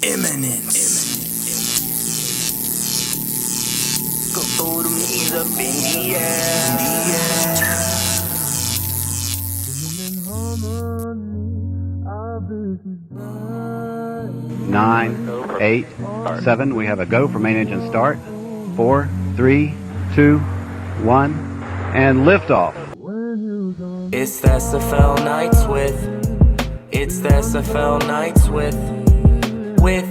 Eminence. Go to me up in the air. 9, 8, 7. We have a go for main engine start. 4, 3, 2, 1, and liftoff. It's the SFL Nights It's the SFL Nights with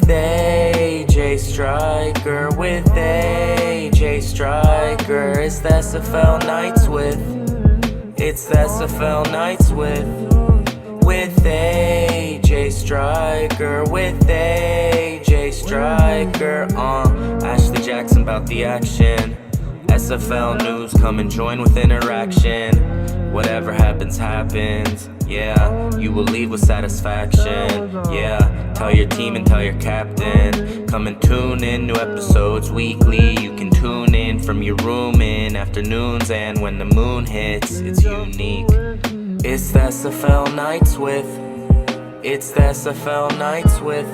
A.J.Striker, with A.J.Striker. It's the SFL Nights It's the SFL Nights with A.J.Striker, with A.J.Striker. Ashley Jackson about the action. SFL news, come and join with interaction. Whatever happens, happens. Yeah, you will leave with satisfaction. Yeah, tell your team and tell your captain. Come and tune in, new episodes weekly. You can tune in from your room in afternoons, and when the moon hits, it's unique. It's the SFL Nights It's the SFL Nights with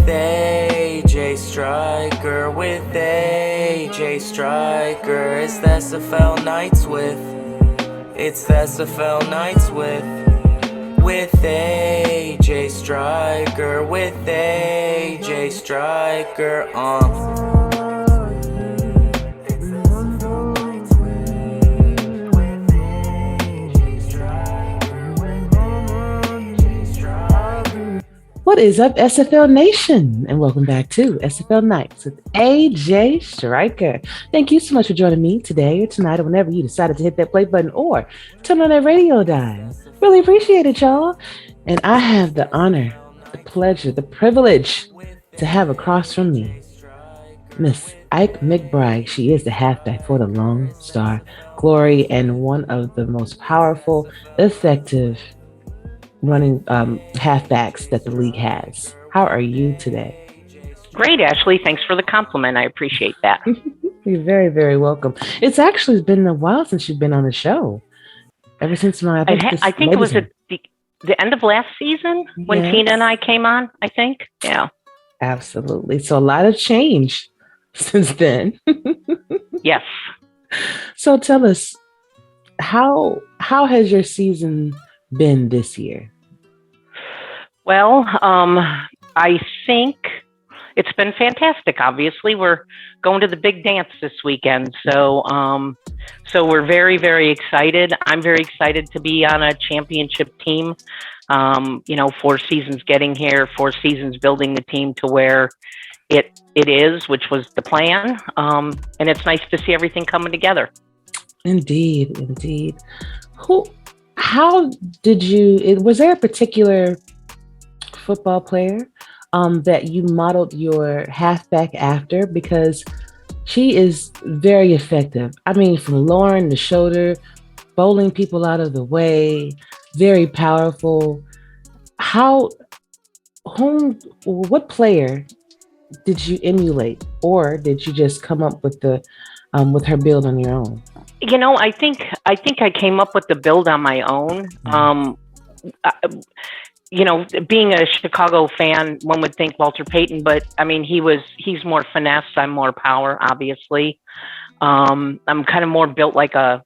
A.J.Striker, with A.J.Striker. It's the SFL Nights It's the SFL Nights with A.J.Striker, with A.J.Striker. What is up, SFL Nation? And welcome back to SFL Nights with A.J.Striker. Thank you so much for joining me today or tonight or whenever you decided to hit that play button or turn on that radio dial. Really appreciate it, y'all. And I have the honor, the pleasure, the privilege to have across from me Miss Ike McBride. She is the halfback for the Lone Star Glory and one of the most powerful, effective running halfbacks that the league has. How are you today? Great, Ashley. Thanks for the compliment. I appreciate that. You're very, very welcome. It's actually been a while since you've been on the show. Ever since I think it was at the end of last season when Tina and I came on, I think. Yeah. Absolutely. So a lot of change since then. Yes. So tell us, how has your season been this year? Well, I think it's been fantastic. Obviously, we're going to the big dance this weekend, so we're very, very excited. I'm very excited to be on a championship team. 4 seasons getting here, 4 seasons building the team to where it is, which was the plan. And it's nice to see everything coming together. Indeed. How did was there a particular football player that you modeled your halfback after? Because she is very effective. I mean, from Lauren, the shoulder, bowling people out of the way, very powerful. What player did you emulate, or did you just come up with with her build on your own? I think I came up with the build on my own. Being a Chicago fan, one would think Walter Payton, but I mean, he's more finesse. I'm more power, obviously. I'm kind of more built like a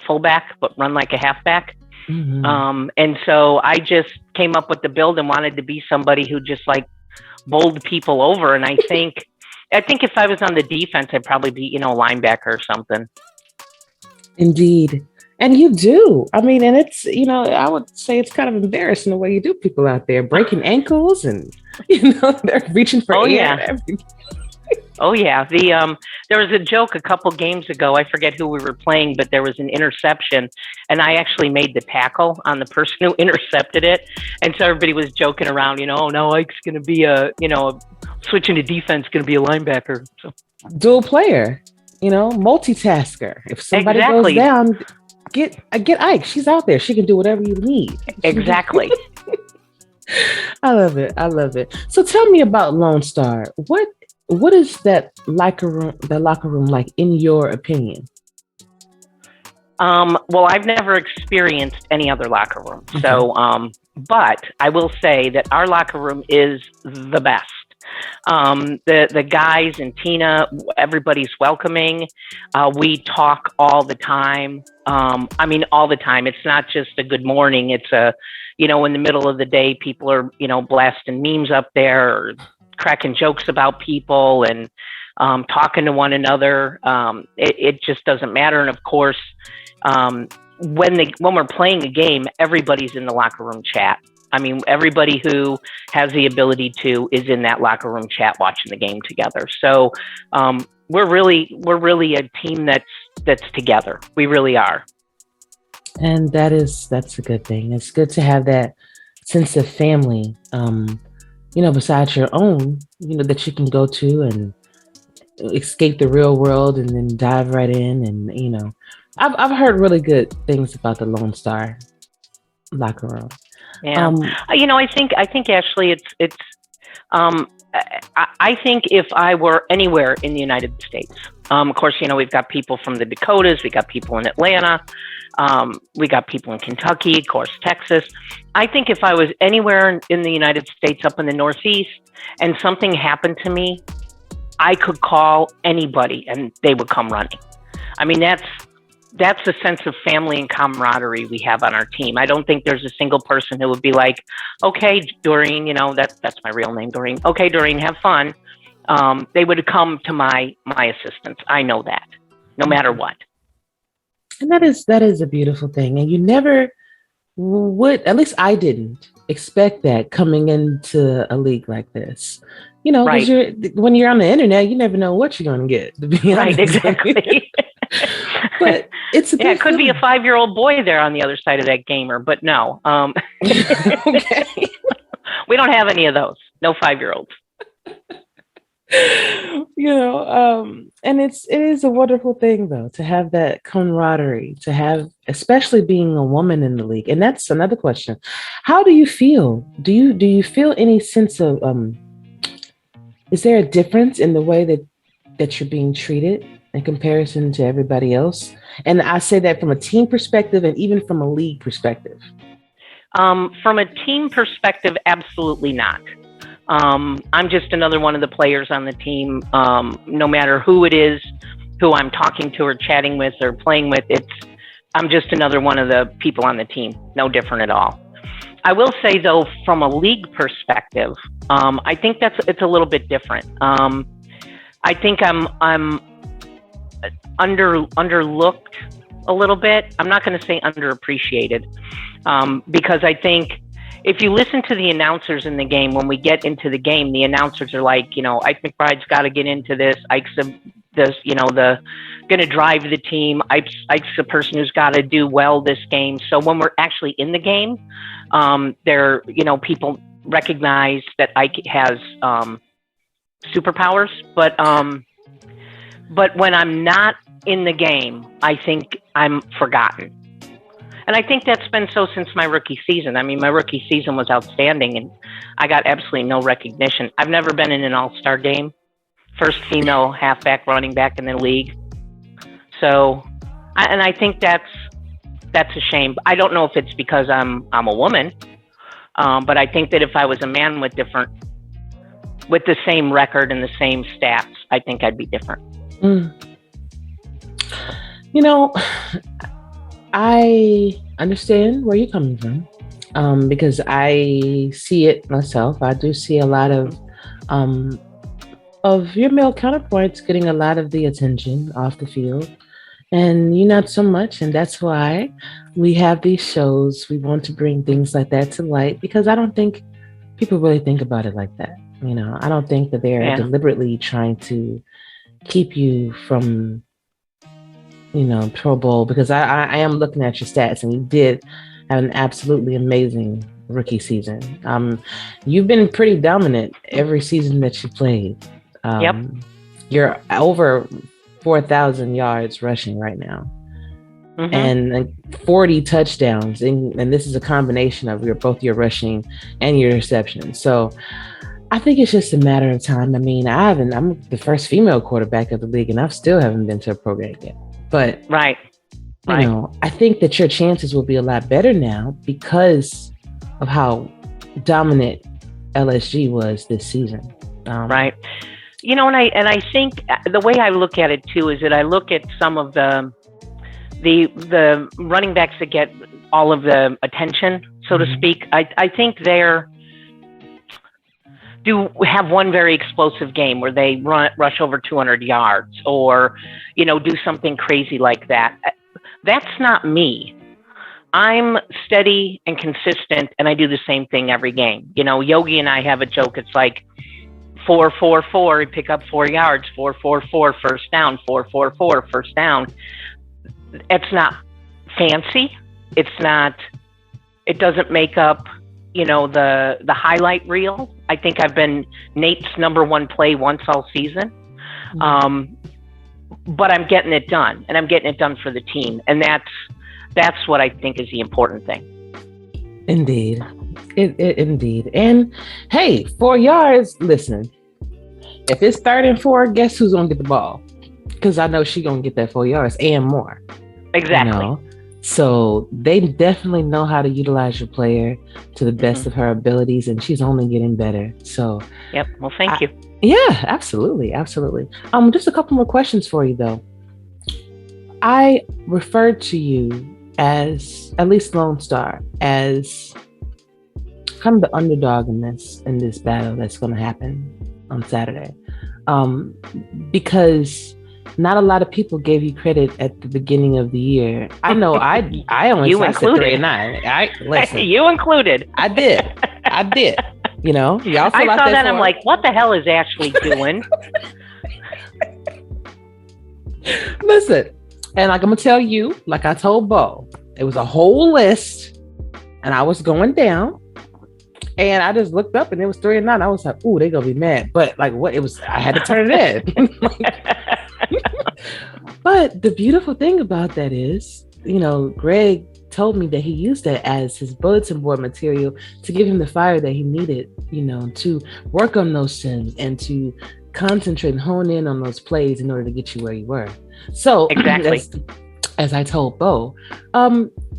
fullback, but run like a halfback. Mm-hmm. And so I just came up with the build and wanted to be somebody who just like bowled people over. And I think if I was on the defense, I'd probably be, a linebacker or something. Indeed. And you do. I mean, and it's, I would say it's kind of embarrassing the way you do people out there, breaking ankles and, they're reaching for air. Yeah. Oh, yeah. There was a joke a couple games ago. I forget who we were playing, but there was an interception, and I actually made the tackle on the person who intercepted it. And so everybody was joking around, no, Ike's going to be switching to defense, going to be a linebacker. So. Dual player, multitasker. If somebody goes down, get Ike. She's out there. She can do whatever you need. Exactly. I love it. So tell me about Lone Star. What is that locker room like in your opinion? Well, I've never experienced any other locker room. Mm-hmm. So But I will say that our locker room is the best. The guys and Tina, everybody's welcoming. We talk all the time. I mean, all the time. It's not just a good morning. It's in the middle of the day, people are, blasting memes up there or cracking jokes about people and talking to one another. It just doesn't matter. And of course, when we're playing a game, everybody's in the locker room chat. I mean, everybody who has the ability to is in that locker room chat watching the game together. So we're really a team that's together. We really are. And that's a good thing. It's good to have that sense of family, besides your own, that you can go to and escape the real world and then dive right in. And, I've heard really good things about the Lone Star locker room. Yeah. I think Ashley, it's I think if I were anywhere in the United States, of course, we've got people from the Dakotas, we got people in Atlanta, we got people in Kentucky, of course, Texas. I think if I was anywhere in the United States up in the Northeast and something happened to me, I could call anybody and they would come running. I mean, that's the sense of family and camaraderie we have on our team. I don't think there's a single person who would be like, okay, Doreen, that's my real name, Doreen. Okay, Doreen, have fun. They would come to my assistance. I know that, no matter what. And that is a beautiful thing. And you never would, at least I didn't expect that coming into a league like this. Right. When you're on the internet, you never know what you're going to get. To be honest. Right, exactly. But it's it could be a 5-year-old boy there on the other side of that gamer, but no. Okay. We don't have any of those. No 5-year-olds. And it is a wonderful thing though to have that camaraderie, to have, especially being a woman in the league. And that's another question. How do you feel? Do you feel any sense of is there a difference in the way that you're being treated in comparison to everybody else? And I say that from a team perspective and even from a league perspective. From a team perspective, absolutely not. I'm just another one of the players on the team. No matter who it is, who I'm talking to or chatting with or playing with, I'm just another one of the people on the team. No different at all. I will say though, from a league perspective, I think it's a little bit different. I think I'm underlooked a little bit. I'm not going to say underappreciated, because I think if you listen to the announcers in the game, when we get into the game, the announcers are like, Ike McBride's got to get into this. Ike's going to drive the team. Ike's the person who's got to do well this game. So when we're actually in the game, people recognize that Ike has superpowers, but when I'm not in the game, I think I'm forgotten. And I think that's been so since my rookie season. I mean, my rookie season was outstanding and I got absolutely no recognition. I've never been in an all-star game. First female halfback, running back in the league. So, I think that's a shame. I don't know if it's because I'm a woman, but I think that if I was a man with the same record and the same stats, I think I'd be different. I understand where you're coming from, because I see it myself. I do see a lot of your male counterparts getting a lot of the attention off the field, and you not so much. And that's why we have these shows. We want to bring things like that to light, because I don't think people really think about it like that. I don't think that they're deliberately trying to keep you from Pro Bowl, because I am looking at your stats and you did have an absolutely amazing rookie season. You've been pretty dominant every season that you played. Yep. You're over 4,000 yards rushing right now. Mm-hmm. And 40 touchdowns. And this is a combination of both your rushing and your reception. So I think it's just a matter of time. I mean, I'm the first female quarterback of the league and I still haven't been to a pro game yet. But right. I think that your chances will be a lot better now because of how dominant LSG was this season. Right. You know, and I think the way I look at it too is that I look at some of the running backs that get all of the attention, so to speak. I think do have one very explosive game where they rush over 200 yards or, you know, do something crazy like that. That's not me. I'm steady and consistent, and I do the same thing every game. You know, Yogi and I have a joke. It's like 4-4-4, pick up 4 yards, 4-4-4, first down, 4-4-4, first down. It's not fancy. It doesn't make up, you know, the highlight reel. I think I've been Nate's number one play once all season. But I'm getting it done, and I'm getting it done for the team. And that's what I think is the important thing. Indeed. Indeed. And hey, 4 yards, listen, if it's 3rd and 4, guess who's going to get the ball? Because I know she's going to get that 4 yards and more. Exactly. You know? So they definitely know how to utilize your player to the best of her abilities, and she's only getting better. So, yep. Well, thank you. Yeah, absolutely. Absolutely. Just a couple more questions for you, though. I referred to you as, at least Lone Star, as kind of the underdog in this battle that's going to happen on Saturday, because not a lot of people gave you credit at the beginning of the year. I know I only said 3-9. Listen, you included. I did. You know, y'all. I saw that. I'm like, what the hell is Ashley doing? Listen, and like I'm gonna tell you, like I told Bo, it was a whole list, and I was going down. And I just looked up and it was 3-9. I was like, ooh, they gonna be mad. But like what it was, I had to turn it in. But the beautiful thing about that is, you know, Greg told me that he used that as his bulletin board material to give him the fire that he needed, you know, to work on those sims and to concentrate and hone in on those plays in order to get you where you were. So exactly, as I told Bo,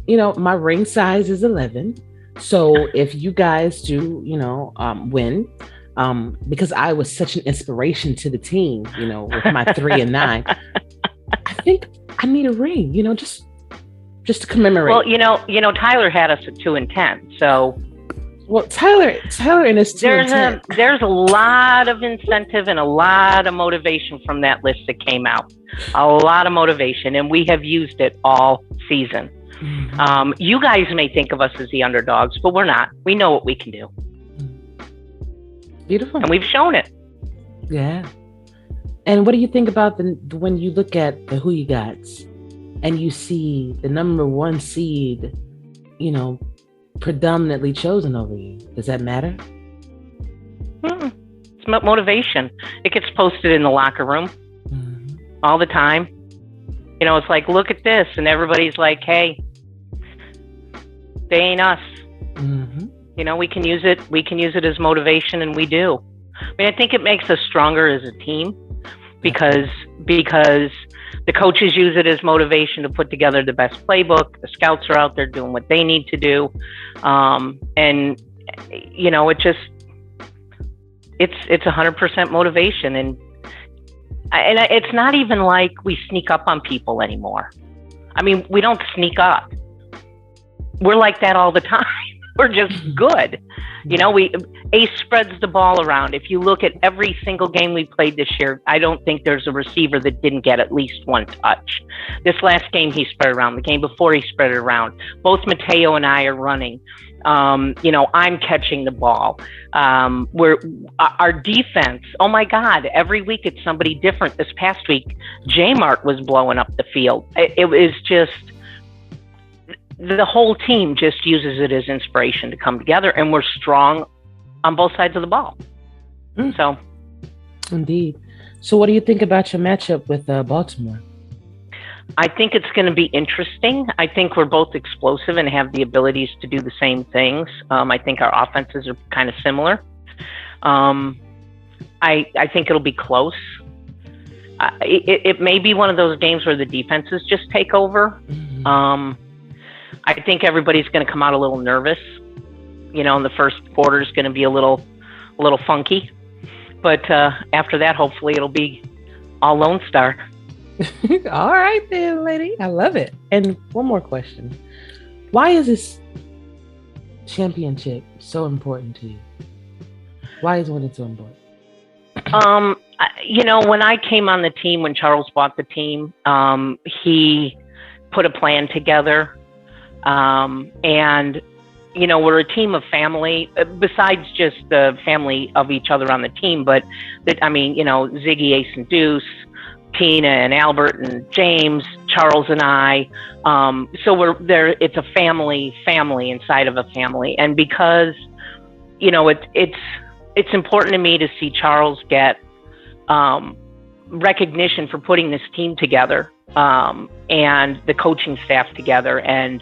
you know, my ring size is 11. So if you guys do, you know, win, because I was such an inspiration to the team, you know, with my 3-9, I think I need a ring, you know, just to commemorate. Well, you know, Tyler had us at 2-10. So, well, Tyler and his 2-10. There's a lot of incentive and a lot of motivation from that list that came out. A lot of motivation, and we have used it all season. You guys may think of us as the underdogs, but we're not. We know what we can do. Beautiful. And we've shown it. Yeah. And what do you think about when you look at the who you got and you see the number 1 seed, you know, predominantly chosen over you? Does that matter? It's motivation. It gets posted in the locker room all the time. You know, it's like, look at this. And everybody's like, hey, they ain't us. You know, we can use it. We can use it as motivation, and we do. I mean, I think it makes us stronger as a team because the coaches use it as motivation to put together the best playbook. The scouts are out there doing what they need to do. And, you know, it's 100% motivation. And it's not even like we sneak up on people anymore. I mean, we don't sneak up. We're like that all the time. We're just good. You know, Ace spreads the ball around. If you look at every single game we played this year, I don't think there's a receiver that didn't get at least one touch. This last game, he spread around. The game before, he spread it around. Both Mateo and I are running. You know, I'm catching the ball. Our defense, oh my God, every week it's somebody different. This past week, J-Mart was blowing up the field. It was just, the whole team just uses it as inspiration to come together, and we're strong on both sides of the ball. So, indeed. So what do you think about your matchup with Baltimore? I think it's going to be interesting. I think we're both explosive and have the abilities to do the same things. I think our offenses are kind of similar. I think it'll be close. It may be one of those games where the defenses just take over. I think everybody's going to come out a little nervous. the first quarter is going to be a little funky, but after that, hopefully, it'll be all Lone Star. All right, then, lady. I love it. And one more question: why is this championship so important to you? Why is winning so important? When I came on the team, when Charles bought the team, he put a plan together. And, we're a team of family, besides just the family of each other on the team. But, Ziggy, Ace, and Deuce, Tina and Albert and James, Charles and I. So we're there. It's a family inside of a family. And because, it's important to me to see Charles get recognition for putting this team together, and the coaching staff together, and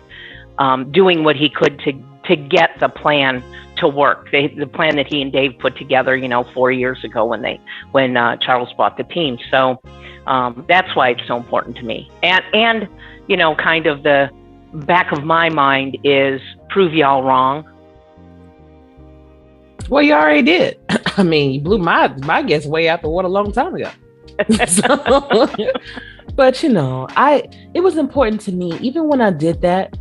doing what he could to get the plan to work. The plan that he and Dave put together, 4 years ago when Charles bought the team. So that's why it's so important to me. And kind of the back of my mind is prove y'all wrong. Well, you already did. I mean, you blew my guess way out the water a long time ago. But it was important to me, even when I did that,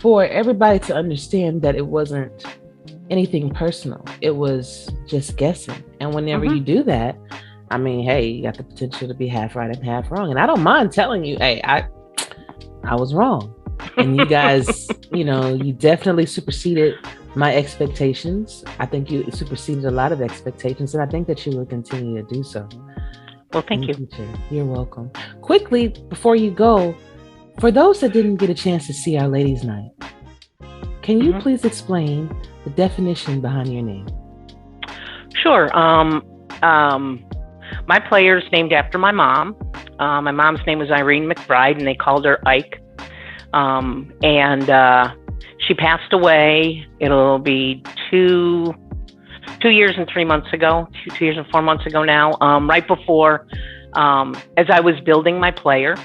for everybody to understand that it wasn't anything personal. It was just guessing. And whenever you do that, I mean, hey, you got the potential to be half right and half wrong. And I don't mind telling you, hey, I was wrong. And you guys, you definitely superseded my expectations. I think you superseded a lot of expectations, and I think that you will continue to do so. Well, thank you. Future. You're welcome. Quickly, before you go, for those that didn't get a chance to see our ladies' night, can you please explain the definition behind your name? Sure. My player's named after my mom. My mom's name was Ike McBride, and they called her Ike. She passed away. It'll be 2 years and 3 months ago, 2 years and 4 months ago now, right before, as I was building my player.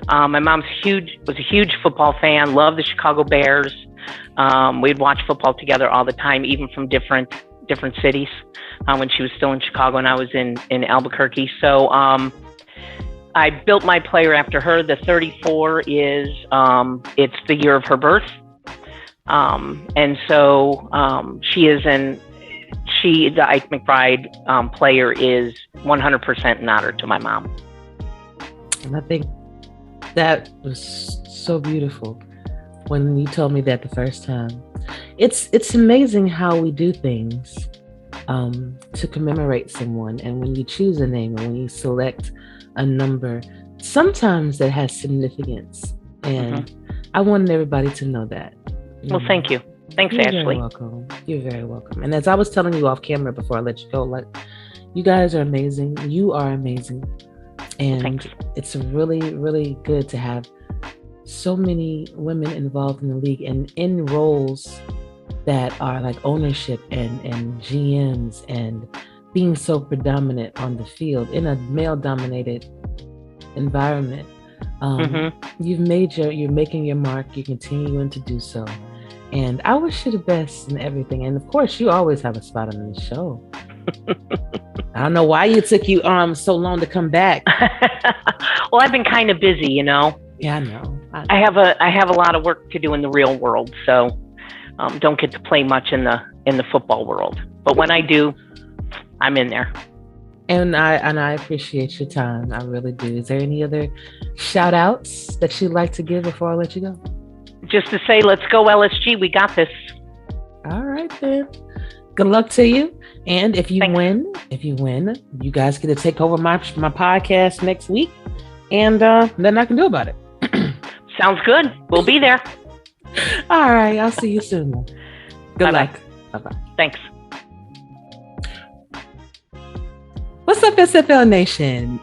My mom's was a huge football fan, loved the Chicago Bears. We'd watch football together all the time, even from different cities, when she was still in Chicago and I was in Albuquerque. So I built my player after her. The 34 is, it's the year of her birth. And so the Ike McBride player is 100% an honor to my mom. And I think that was so beautiful when you told me that the first time. It's amazing how we do things to commemorate someone. And when you choose a name and when you select a number, sometimes that has significance. And I wanted everybody to know that. Well, thank you. Thanks, You're Ashley. Very welcome. You're very welcome. And as I was telling you off camera before I let you go, like, you guys are amazing. You are amazing. And it's really, really good to have so many women involved in the league and in roles that are like ownership and GMs and being so predominant on the field in a male-dominated environment. You're making your mark. You're continuing to do so. And I wish you the best in everything. And of course, you always have a spot on the show. I don't know why it took you so long to come back. Well, I've been kind of busy, Yeah, I know. I have a lot of work to do in the real world, so don't get to play much in the football world. But when I do, I'm in there. And I appreciate your time. I really do. Is there any other shout outs that you'd like to give before I let you go? Just to say, let's go LSG. We got this. All right, then. Good luck to you. And if you win, you guys get to take over my podcast next week. And nothing I can do about it. Sounds good. We'll be there. All right. I'll see you soon. Good luck. Bye-bye. Thanks. What's up, SFL Nation?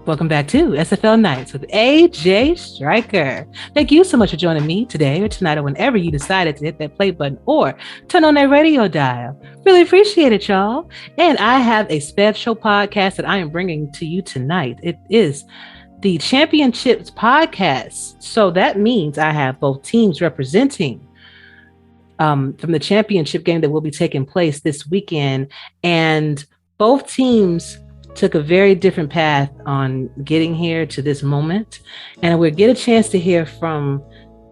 Welcome back to SFL Nights with A.J.Striker. Thank you so much for joining me today or tonight or whenever you decided to hit that play button or turn on that radio dial. Really appreciate it, y'all. And I have a special podcast that I am bringing to you tonight. It is the Championships podcast. So that means I have both teams representing from the championship game that will be taking place this weekend. And both teams took a very different path on getting here to this moment. And we'll get a chance to hear from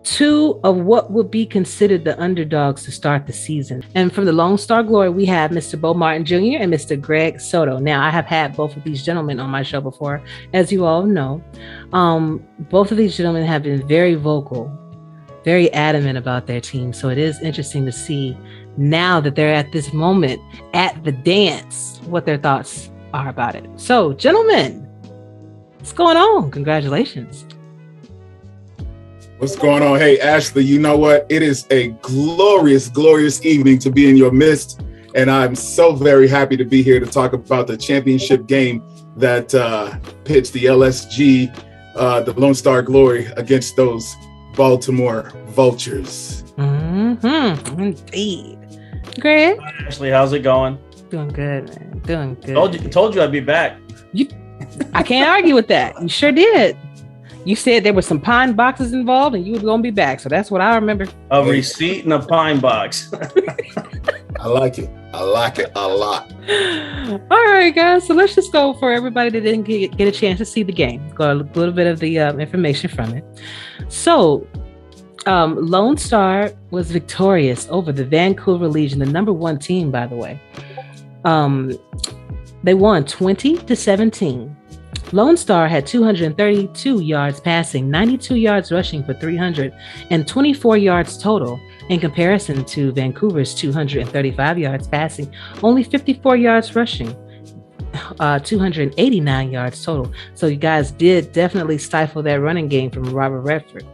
two of what would be considered the underdogs to start the season. And from the Lone Star Glory, we have Mr. Bo Martin Jr. and Mr. Greg Soto. Now, I have had both of these gentlemen on my show before, as you all know. Both of these gentlemen have been very vocal, very adamant about their team. So it is interesting to see now that they're at this moment at the dance, what their thoughts are about it. So, gentlemen, what's going on? Congratulations. What's going on? Hey, Ashley, you know what? It is a glorious, glorious evening to be in your midst. And I'm so very happy to be here to talk about the championship game that pits the LSG, the Lone Star Glory, against those Baltimore Vultures. Mm-hmm. Indeed. Greg? Hi, Ashley, how's it going? Doing good, man. Doing good. Told you I'd be back. I can't argue with that. You sure did. You said there were some pine boxes involved and you were going to be back. So that's what I remember. A receipt and a pine box. I like it. I like it a lot. All right, guys. So let's just go for everybody that didn't get a chance to see the game. Go a little bit of the information from it. So Lone Star was victorious over the Vancouver Legion, the number 1 team, by the way. They won 20-17. Lone Star had 232 yards passing, 92 yards rushing for 324 yards total, in comparison to Vancouver's 235 yards passing, only 54 yards rushing, 289 yards total. So you guys did definitely stifle that running game from Robert Redford.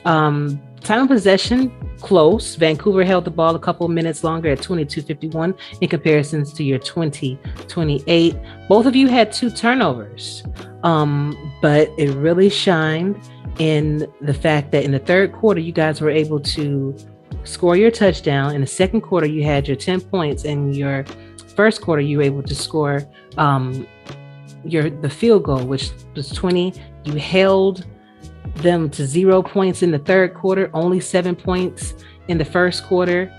Time of possession, close. Vancouver held the ball a couple of minutes longer at 22:51 in comparison to your 20:28. Both of you had 2 turnovers, but it really shined in the fact that in the third quarter, you guys were able to score your touchdown. In the second quarter, you had your 10 points. In your first quarter, you were able to score the field goal, which was 20. You held them to 0 points in the third quarter, only 7 points in the first quarter.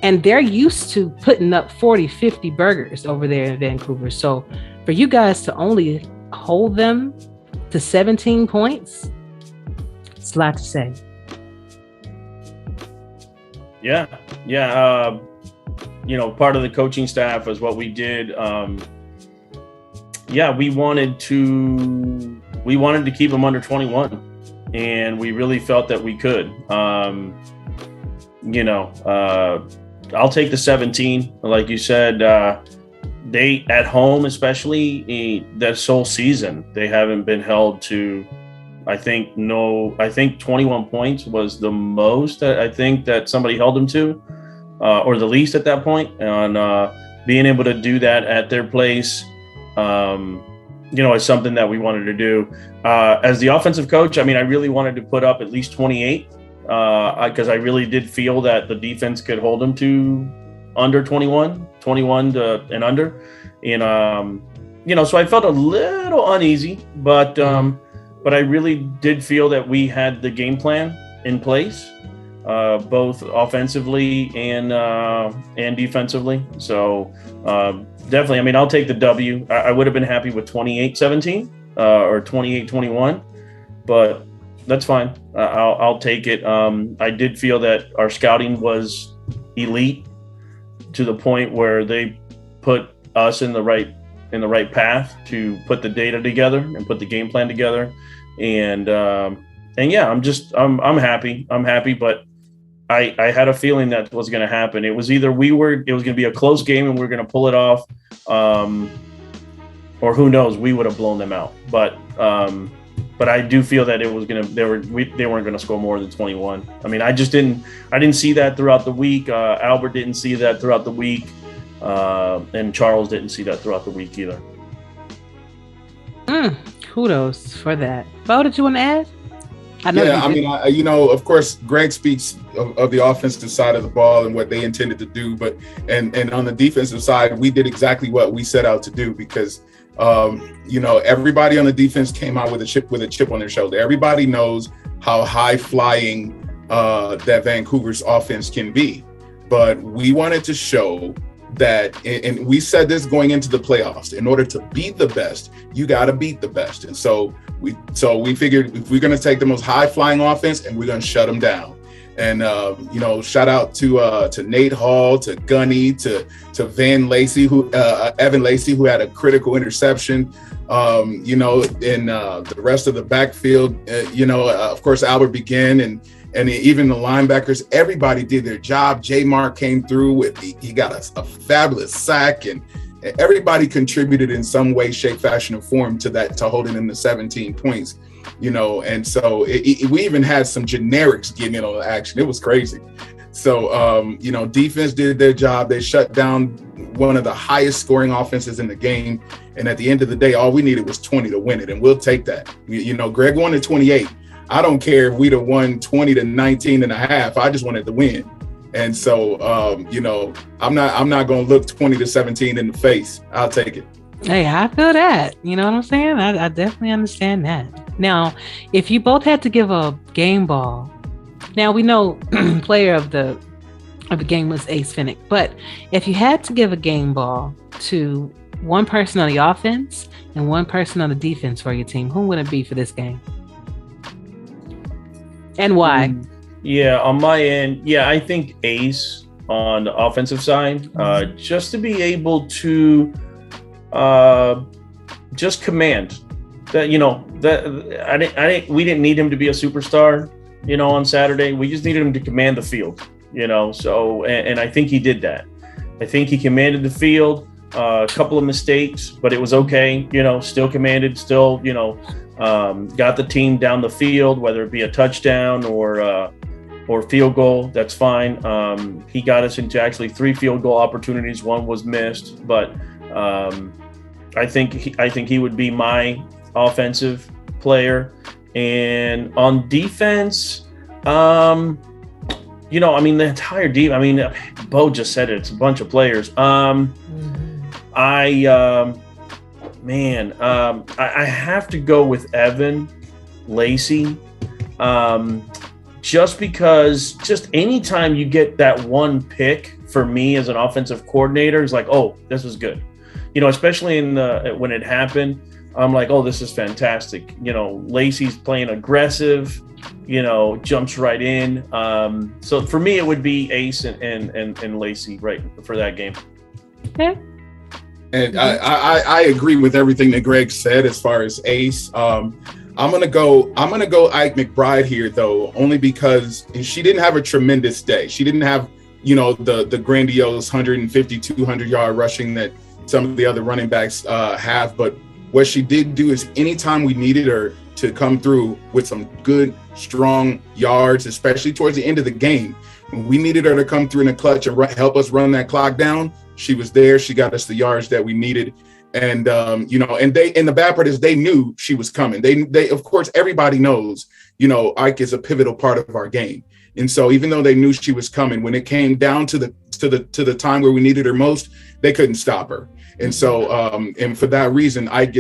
And they're used to putting up 40, 50 burgers over there in Vancouver. So for you guys to only hold them to 17 points, it's a lot to say. Yeah. Part of the coaching staff is what we did. We wanted to keep them under 21. And we really felt that we could. I'll take the 17. Like you said, they at home, especially this whole season, they haven't been held to. I think 21 points was the most that I think that somebody held them to, or the least at that point. And being able to do that at their place, is something that we wanted to do. As the offensive coach, I really wanted to put up at least 28 because I really did feel that the defense could hold them to under 21 and under. And, so I felt a little uneasy, but I really did feel that we had the game plan in place, both offensively and defensively. So definitely, I'll take the W. I would have been happy with 28-17 or 28-21, but that's fine. I'll take it. I did feel that our scouting was elite to the point where they put us in the right path to put the data together and put the game plan together. And yeah, I'm happy. I'm happy, but I had a feeling that was going to happen. It was either it was going to be a close game and we were going to pull it off, or who knows, we would have blown them out. But I do feel that it was they weren't going to score more than 21. I didn't see that throughout the week. Albert didn't see that throughout the week, and Charles didn't see that throughout the week either. Kudos for that. Bo, did you want to add? Of course, Greg speaks of the offensive side of the ball and what they intended to do, but and on the defensive side, we did exactly what we set out to do because, everybody on the defense came out with a chip on their shoulder. Everybody knows how high flying that Vancouver's offense can be. but we wanted to show that, and we said this going into the playoffs, in order to beat the best, you got to beat the best. And so we figured if we're going to take the most high flying offense and we're going to shut them down. And, shout out to Nate Hall, to Gunny, to Evan Lacey, who had a critical interception, and the rest of the backfield, of course, Albert Begin and even the linebackers, everybody did their job. J Mark came through he got a fabulous sack, and everybody contributed in some way, shape, fashion, or form to holding in the 17 points. And so we even had some generics getting in on the action. It was crazy. So, defense did their job. They shut down one of the highest scoring offenses in the game. And at the end of the day, all we needed was 20 to win it. And we'll take that. Greg won at 28. I don't care if we'd have won 20 to 19 and a half. I just wanted to win. And so, I'm not going to look 20 to 17 in the face. I'll take it. Hey, I feel that. You know what I'm saying? I definitely understand that. Now, if you both had to give a game ball, now we know player of the game was Ace Finnick, but if you had to give a game ball to one person on the offense and one person on the defense for your team, who would it be for this game? And why? Yeah, on my end, I think Ace on the offensive side, just to be able to just command that, we didn't need him to be a superstar, on Saturday. We just needed him to command the field, so, and I think he did that. I think he commanded the field, a couple of mistakes, but it was okay, still commanded, still, got the team down the field, whether it be a touchdown or field goal, that's fine. He got us into actually 3 field goal opportunities. One was missed, but I think he would be my offensive player. And on defense, the entire Bo just said it. It's a bunch of players. I have to go with Evan Lacey. Just because anytime you get that one pick for me as an offensive coordinator, it's like, oh, this was good. Especially when it happened, I'm like, oh, this is fantastic. Lacey's playing aggressive, jumps right in. So for me, it would be Ace and Lacey right for that game. Okay. And I agree with everything that Greg said as far as Ace. I'm gonna go Ike McBride here, though, only because she didn't have a tremendous day. She didn't have, the grandiose 150, 200 yard rushing that some of the other running backs have. But what she did do is anytime we needed her to come through with some good, strong yards, especially towards the end of the game, when we needed her to come through in the clutch and help us run that clock down, she was there. She got us the yards that we needed. And, and the bad part is they knew she was coming. They, of course, everybody knows, Ike is a pivotal part of our game. And so even though they knew she was coming, when it came down to the time where we needed her most, they couldn't stop her. And so, and for that reason, Ike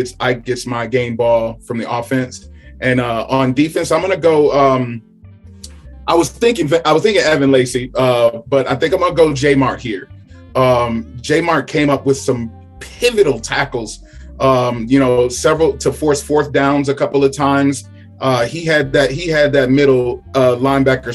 gets my game ball from the offense. And on defense, I'm going to go, I was thinking Evan Lacey, but I think I'm going to go J Mark here. J Mark came up with some pivotal tackles, several to force fourth downs a couple of times. He had that middle linebacker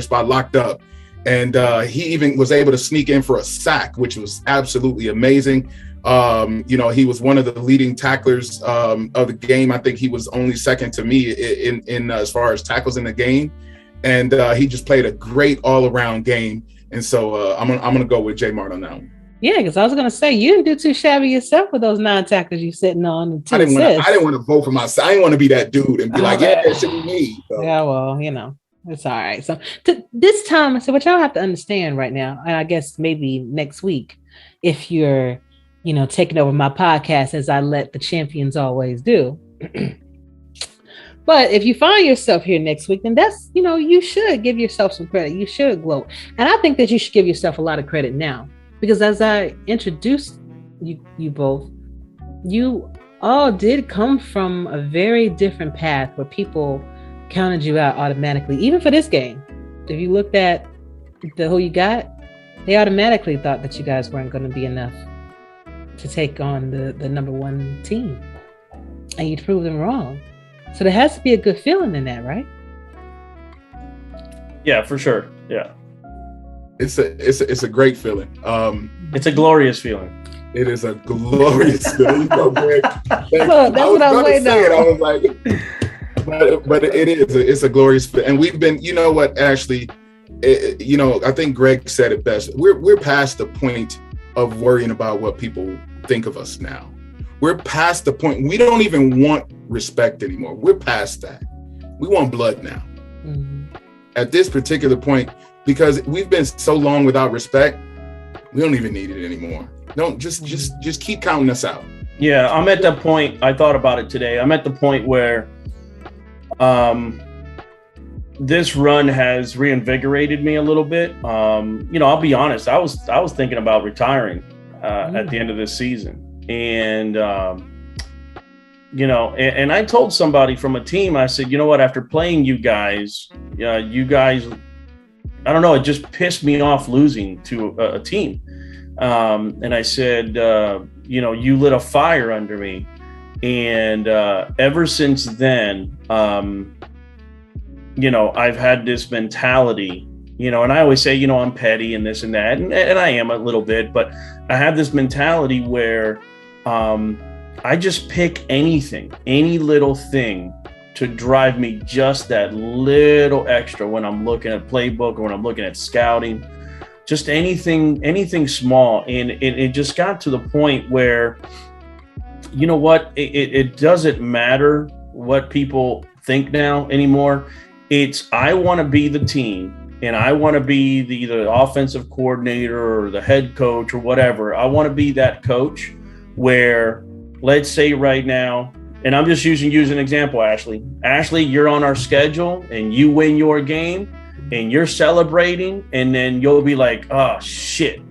spot locked up, and he even was able to sneak in for a sack, which was absolutely amazing. He was one of the leading tacklers of the game. I think he was only second to me in as far as tackles in the game, and he just played a great all-around game. And so I'm gonna go with J Mart on that one. Yeah, because I was going to say, you didn't do too shabby yourself with those 9 tackles you sitting on. And I didn't want to vote for myself. I didn't want to be that dude and be like, yeah, it should be me. So. Yeah, well, it's all right. So this time, so what y'all have to understand right now, and I guess maybe next week, if you're, taking over my podcast as I let the champions always do. But if you find yourself here next week, then that's, you should give yourself some credit. You should gloat. And I think that you should give yourself a lot of credit now. Because as I introduced you both, you all did come from a very different path where people counted you out automatically, even for this game. If you looked at who you got, they automatically thought that you guys weren't going to be enough to take on the number one team, and you proved them wrong. So there has to be a good feeling in that, right? Yeah, for sure. Yeah, It's a great feeling. it's a glorious feeling. It is a glorious feeling. You know, Greg, Look, that's what I was waiting on. I was like, but it is. It's a glorious feeling, and we've been. You know what? Actually, I think Greg said it best. We're past the point of worrying about what people think of us now. We're past the point. We don't even want respect anymore. We're past that. We want blood now. Mm-hmm. At this particular point, because we've been so long without respect, we don't even need it anymore. Don't just keep counting us out. Yeah, I'm at that point. I thought about it today. I'm at the point where this run has reinvigorated me a little bit. I'll be honest. I was thinking about retiring at the end of this season. And, and I told somebody from a team, I said, you know what, after playing you guys, I don't know, it just pissed me off losing to a team. And I said, you lit a fire under me. And ever since then, I've had this mentality, and I always say, I'm petty and this and that. And I am a little bit, but I have this mentality where I just pick anything, any little thing to drive me just that little extra when I'm looking at playbook or when I'm looking at scouting, just anything small. And it just got to the point where, you know what, it doesn't matter what people think now anymore. I want to be the team. And I want to be the offensive coordinator or the head coach or whatever. I want to be that coach where, let's say right now, and I'm just using you as an example, Ashley. Ashley, you're on our schedule and you win your game and you're celebrating, and then you'll be like, oh, shit,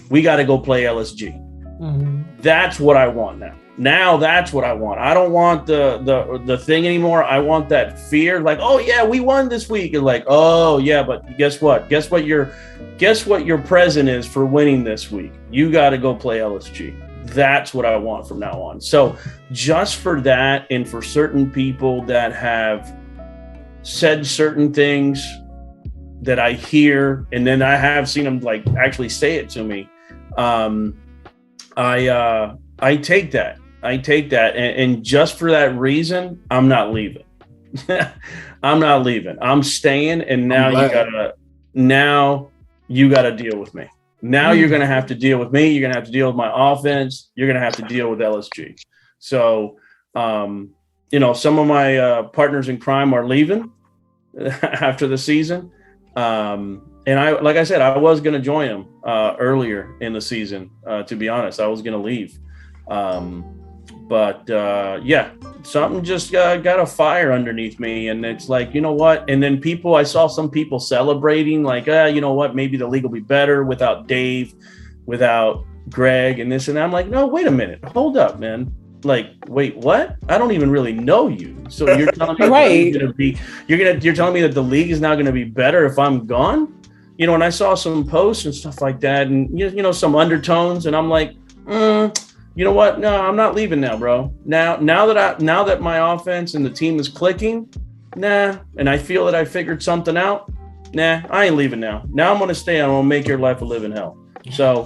we got to go play LSG. Mm-hmm. That's what I want now. Now that's what I want. I don't want the thing anymore. I want that fear, like, oh yeah, we won this week, and like, oh yeah, but guess what? Guess what your present is for winning this week? You got to go play LSG. That's what I want from now on. So just for that, and for certain people that have said certain things that I hear, and then I have seen them like actually say it to me, I take that. And just for that reason, I'm not leaving. I'm not leaving. I'm staying. And now you gotta deal with me. Now you're going to have to deal with me. You're going to have to deal with my offense. You're going to have to deal with LSG. So, some of my partners in crime are leaving after the season. And like I said, I was going to join them earlier in the season. To be honest, I was going to leave. But something just got a fire underneath me, and it's like, you know what? And then I saw some people celebrating, like, you know what? Maybe the league will be better without Dave, without Greg, and this and that. I'm like, no, wait a minute, hold up, man. Like, wait, what? I don't even really know you. So you're telling me right. You're telling me that the league is now going to be better if I'm gone? And I saw some posts and stuff like that, and some undertones, and I'm like, you know what? No, I'm not leaving now, bro. Now that my offense and the team is clicking, nah, and I feel that I figured something out, nah, I ain't leaving now. Now I'm going to stay. I'm going to make your life a living hell. So,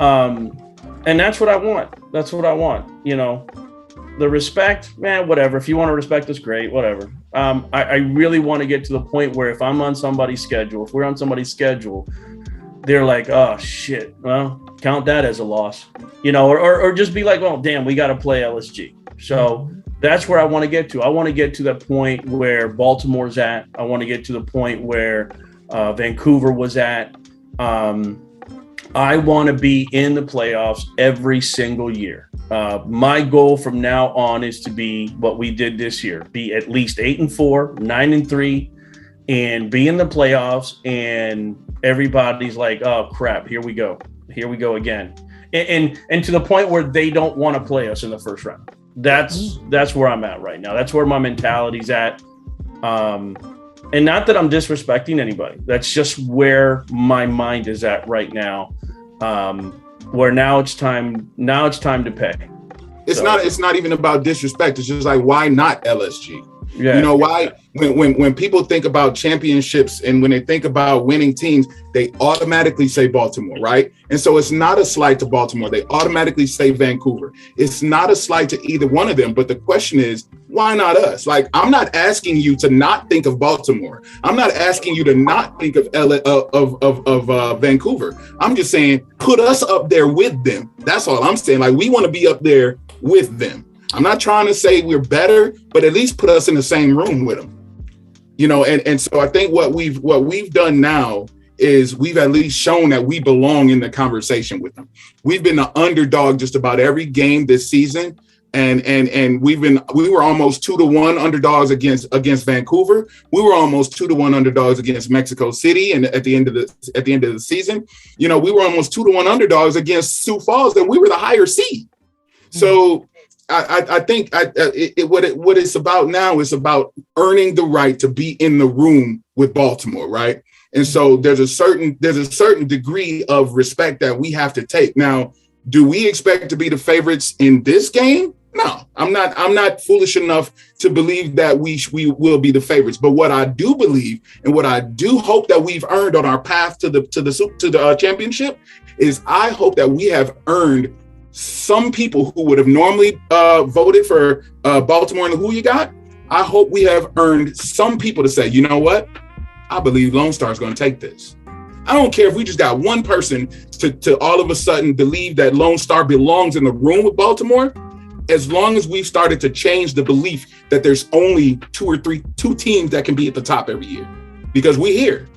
and that's what I want. That's what I want. The respect, man, whatever. If you want to respect us, great, whatever. I really want to get to the point where if we're on somebody's schedule, they're like, oh shit, well, count that as a loss, or just be like, oh damn, we got to play LSG. So that's where I want to get to. I want to get to that point where Baltimore's at. I want to get to the point where Vancouver was at. I want to be in the playoffs every single year. My goal from now on is to be what we did this year, be at least 8-4, 9-3, and be in the playoffs. And everybody's like, oh crap, here we go again. And to the point where they don't want to play us in the first round. That's where I'm at right now. That's where my mentality's at. And not that I'm disrespecting anybody. That's just where my mind is at right now. Where now it's time to pay. It's not even about disrespect. It's just like, why not LSG? Yeah. You know, why when people think about championships and when they think about winning teams, they automatically say Baltimore, right? And so it's not a slight to Baltimore. They automatically say Vancouver. It's not a slight to either one of them. But the question is, why not us? Like, I'm not asking you to not think of Baltimore. I'm not asking you to not think of Vancouver. I'm just saying, put us up there with them. That's all I'm saying. Like, we want to be up there with them. I'm not trying to say we're better, but at least put us in the same room with them. You know, and so I think what we've done now is we've at least shown that we belong in the conversation with them. We've been the underdog just about every game this season. And we were almost 2-1 underdogs against Vancouver. We were almost 2-1 underdogs against Mexico City. And at the end of the season, you know, we were almost 2-1 underdogs against Sioux Falls, and we were the higher seed. So I think what it's about now is about earning the right to be in the room with Baltimore, right? And so there's a certain degree of respect that we have to take. Now, do we expect to be the favorites in this game? No, I'm not foolish enough to believe that we will be the favorites. But what I do believe and what I do hope that we've earned on our path to the championship is I hope that we have earned some people who would have normally voted for Baltimore and who you got. I hope we have earned some people to say, you know what? I believe Lone Star is going to take this. I don't care if we just got one person to all of a sudden believe that Lone Star belongs in the room with Baltimore. As long as we've started to change the belief that there's only two teams that can be at the top every year, because we're here.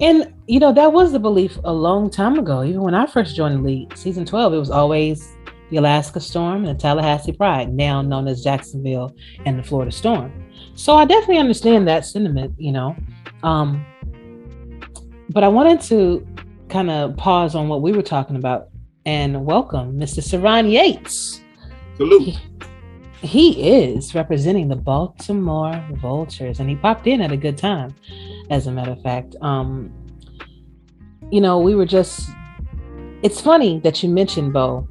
And, you know, that was the belief a long time ago. Even when I first joined the league, season 12, it was always the Alaska Storm and the Tallahassee Pride, now known as Jacksonville and the Florida Storm. So I definitely understand that sentiment, you know. But I wanted to kind of pause on what we were talking about and welcome Mr. SyrRon Yates. Salute. He is representing the Baltimore Vultures, and he popped in at a good time, as a matter of fact. You know, it's funny that you mentioned, Bo,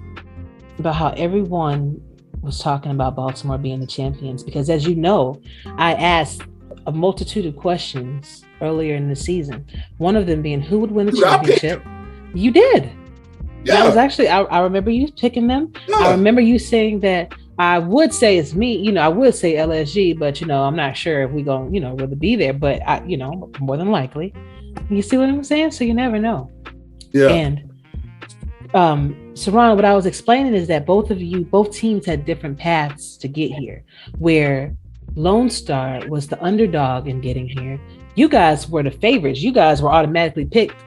about how everyone was talking about Baltimore being the champions, because as you know, I asked a multitude of questions earlier in the season. One of them being who would win the championship. You did. Yeah. That was actually, I remember you picking them. Yeah. I remember you saying that I would say it's me, you know, I would say LSG, but, you know, I'm not sure if we going, you know, really be there, but you know, more than likely. You see what I'm saying? So you never know. Yeah. And SyrRon, what I was explaining is that both teams had different paths to get here, where Lone Star was the underdog in getting here. You guys were the favorites. You guys were automatically picked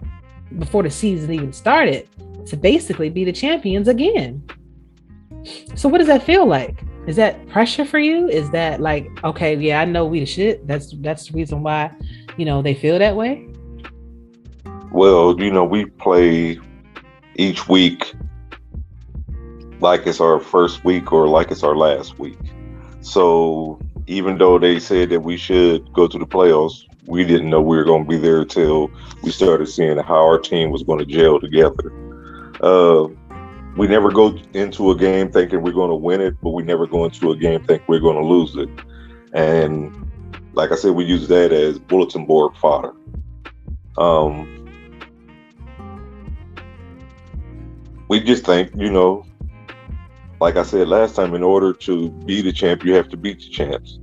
before the season even started to basically be the champions again. So what does that feel like? Is that pressure for you? Is that like, okay, yeah, I know we the shit. That's the reason why, you know, they feel that way? Well, you know, we play each week like it's our first week or like it's our last week. So even though they said that we should go to the playoffs, we didn't know we were going to be there until we started seeing how our team was going to gel together. We never go into a game thinking we're going to win it, but we never go into a game thinking we're going to lose it. And like I said, we use that as bulletin board fodder. We just think, you know, like I said last time, in order to be the champ, you have to beat the champs.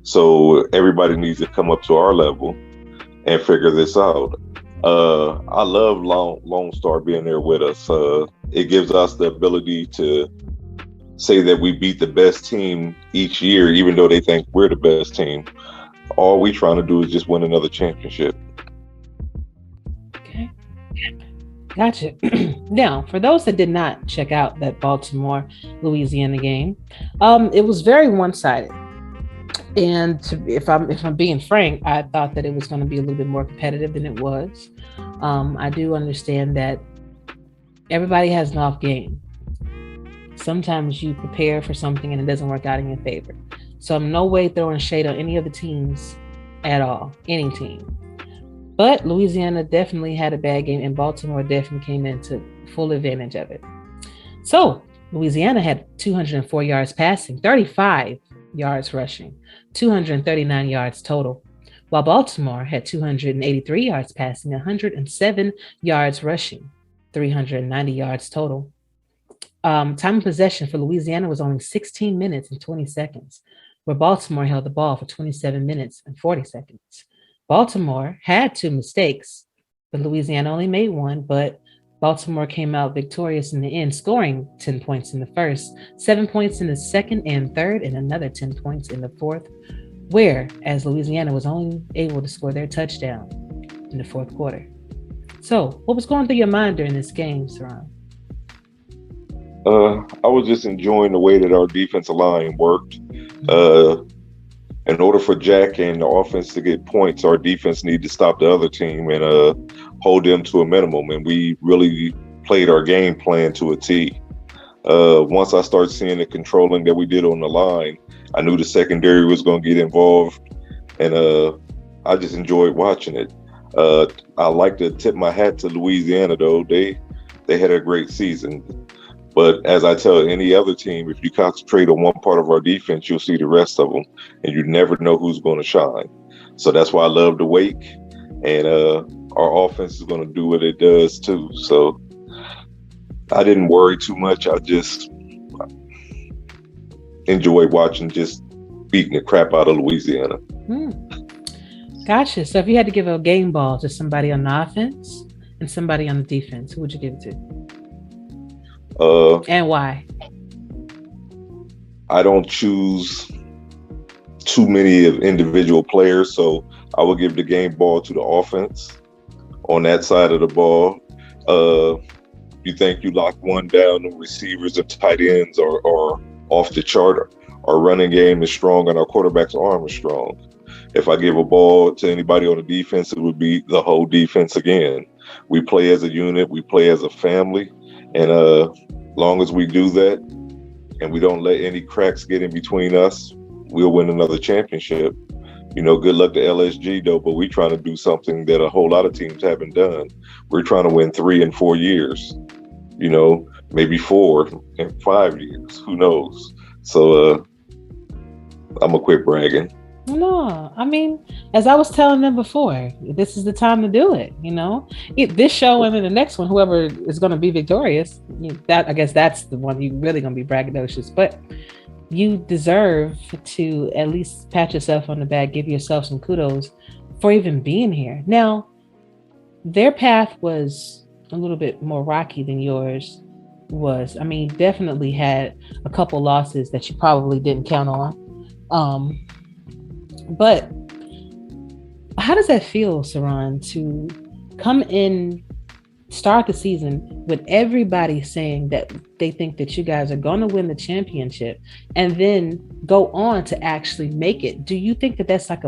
So everybody needs to come up to our level and figure this out. I love Lone Star being there with us. It gives us the ability to say that we beat the best team each year, even though they think we're the best team. All we're trying to do is just win another championship. Okay. Gotcha. Now, for those that did not check out that Baltimore, Louisiana game, it was very one-sided. And if I'm being frank, I thought that it was going to be a little bit more competitive than it was. I do understand that everybody has an off game. Sometimes you prepare for something and it doesn't work out in your favor. So I'm no way throwing shade on any of the teams at all, any team. But Louisiana definitely had a bad game, and Baltimore definitely came in to full advantage of it. So Louisiana had 204 yards passing, 35 yards rushing, 239 yards total, while Baltimore had 283 yards passing, 107 yards rushing, 390 yards total. Time of possession for Louisiana was only 16 minutes and 20 seconds, where Baltimore held the ball for 27 minutes and 40 seconds. Baltimore had 2 mistakes, but Louisiana only made one, but Baltimore came out victorious in the end, scoring 10 points in the first, 7 points in the second and third, and another 10 points in the fourth, whereas Louisiana was only able to score their touchdown in the fourth quarter. So, what was going through your mind during this game, SyrRon? I was just enjoying the way that our defensive line worked. In order for Jack and the offense to get points, our defense need to stop the other team and hold them to a minimum. And we really played our game plan to a T. Once I started seeing the controlling that we did on the line, I knew the secondary was going to get involved, and I just enjoyed watching it. I like to tip my hat to Louisiana, though. They had a great season. But as I tell any other team, if you concentrate on one part of our defense, you'll see the rest of them, and you never know who's going to shine. So that's why I love to wake, and our offense is going to do what it does too. So I didn't worry too much. I just enjoyed watching, just beating the crap out of Louisiana. Gotcha. So if you had to give a game ball to somebody on the offense and somebody on the defense, who would you give it to? And why? I don't choose too many of individual players, so I will give the game ball to the offense on that side of the ball. You think you lock one down, the receivers and tight ends are off the chart. Our running game is strong and our quarterback's arm is strong. If I give a ball to anybody on the defense, it would be the whole defense again. We play as a unit, we play as a family, and long as we do that and we don't let any cracks get in between us, we'll win another championship. You know, good luck to LSG though, but we're trying to do something that a whole lot of teams haven't done. We're trying to win 3 and 4 years, you know, maybe 4 and 5 years, who knows? So I'm gonna quit bragging. No, I mean, as I was telling them before, this is the time to do it. You know, this show and then the next one, whoever is going to be victorious, that I guess that's the one you're really going to be braggadocious. But you deserve to at least pat yourself on the back, give yourself some kudos for even being here. Now, their path was a little bit more rocky than yours was. I mean, definitely had a couple losses that you probably didn't count on. But how does that feel, SyrRon, to come in, start the season with everybody saying that they think that you guys are going to win the championship and then go on to actually make it? Do you think that that's like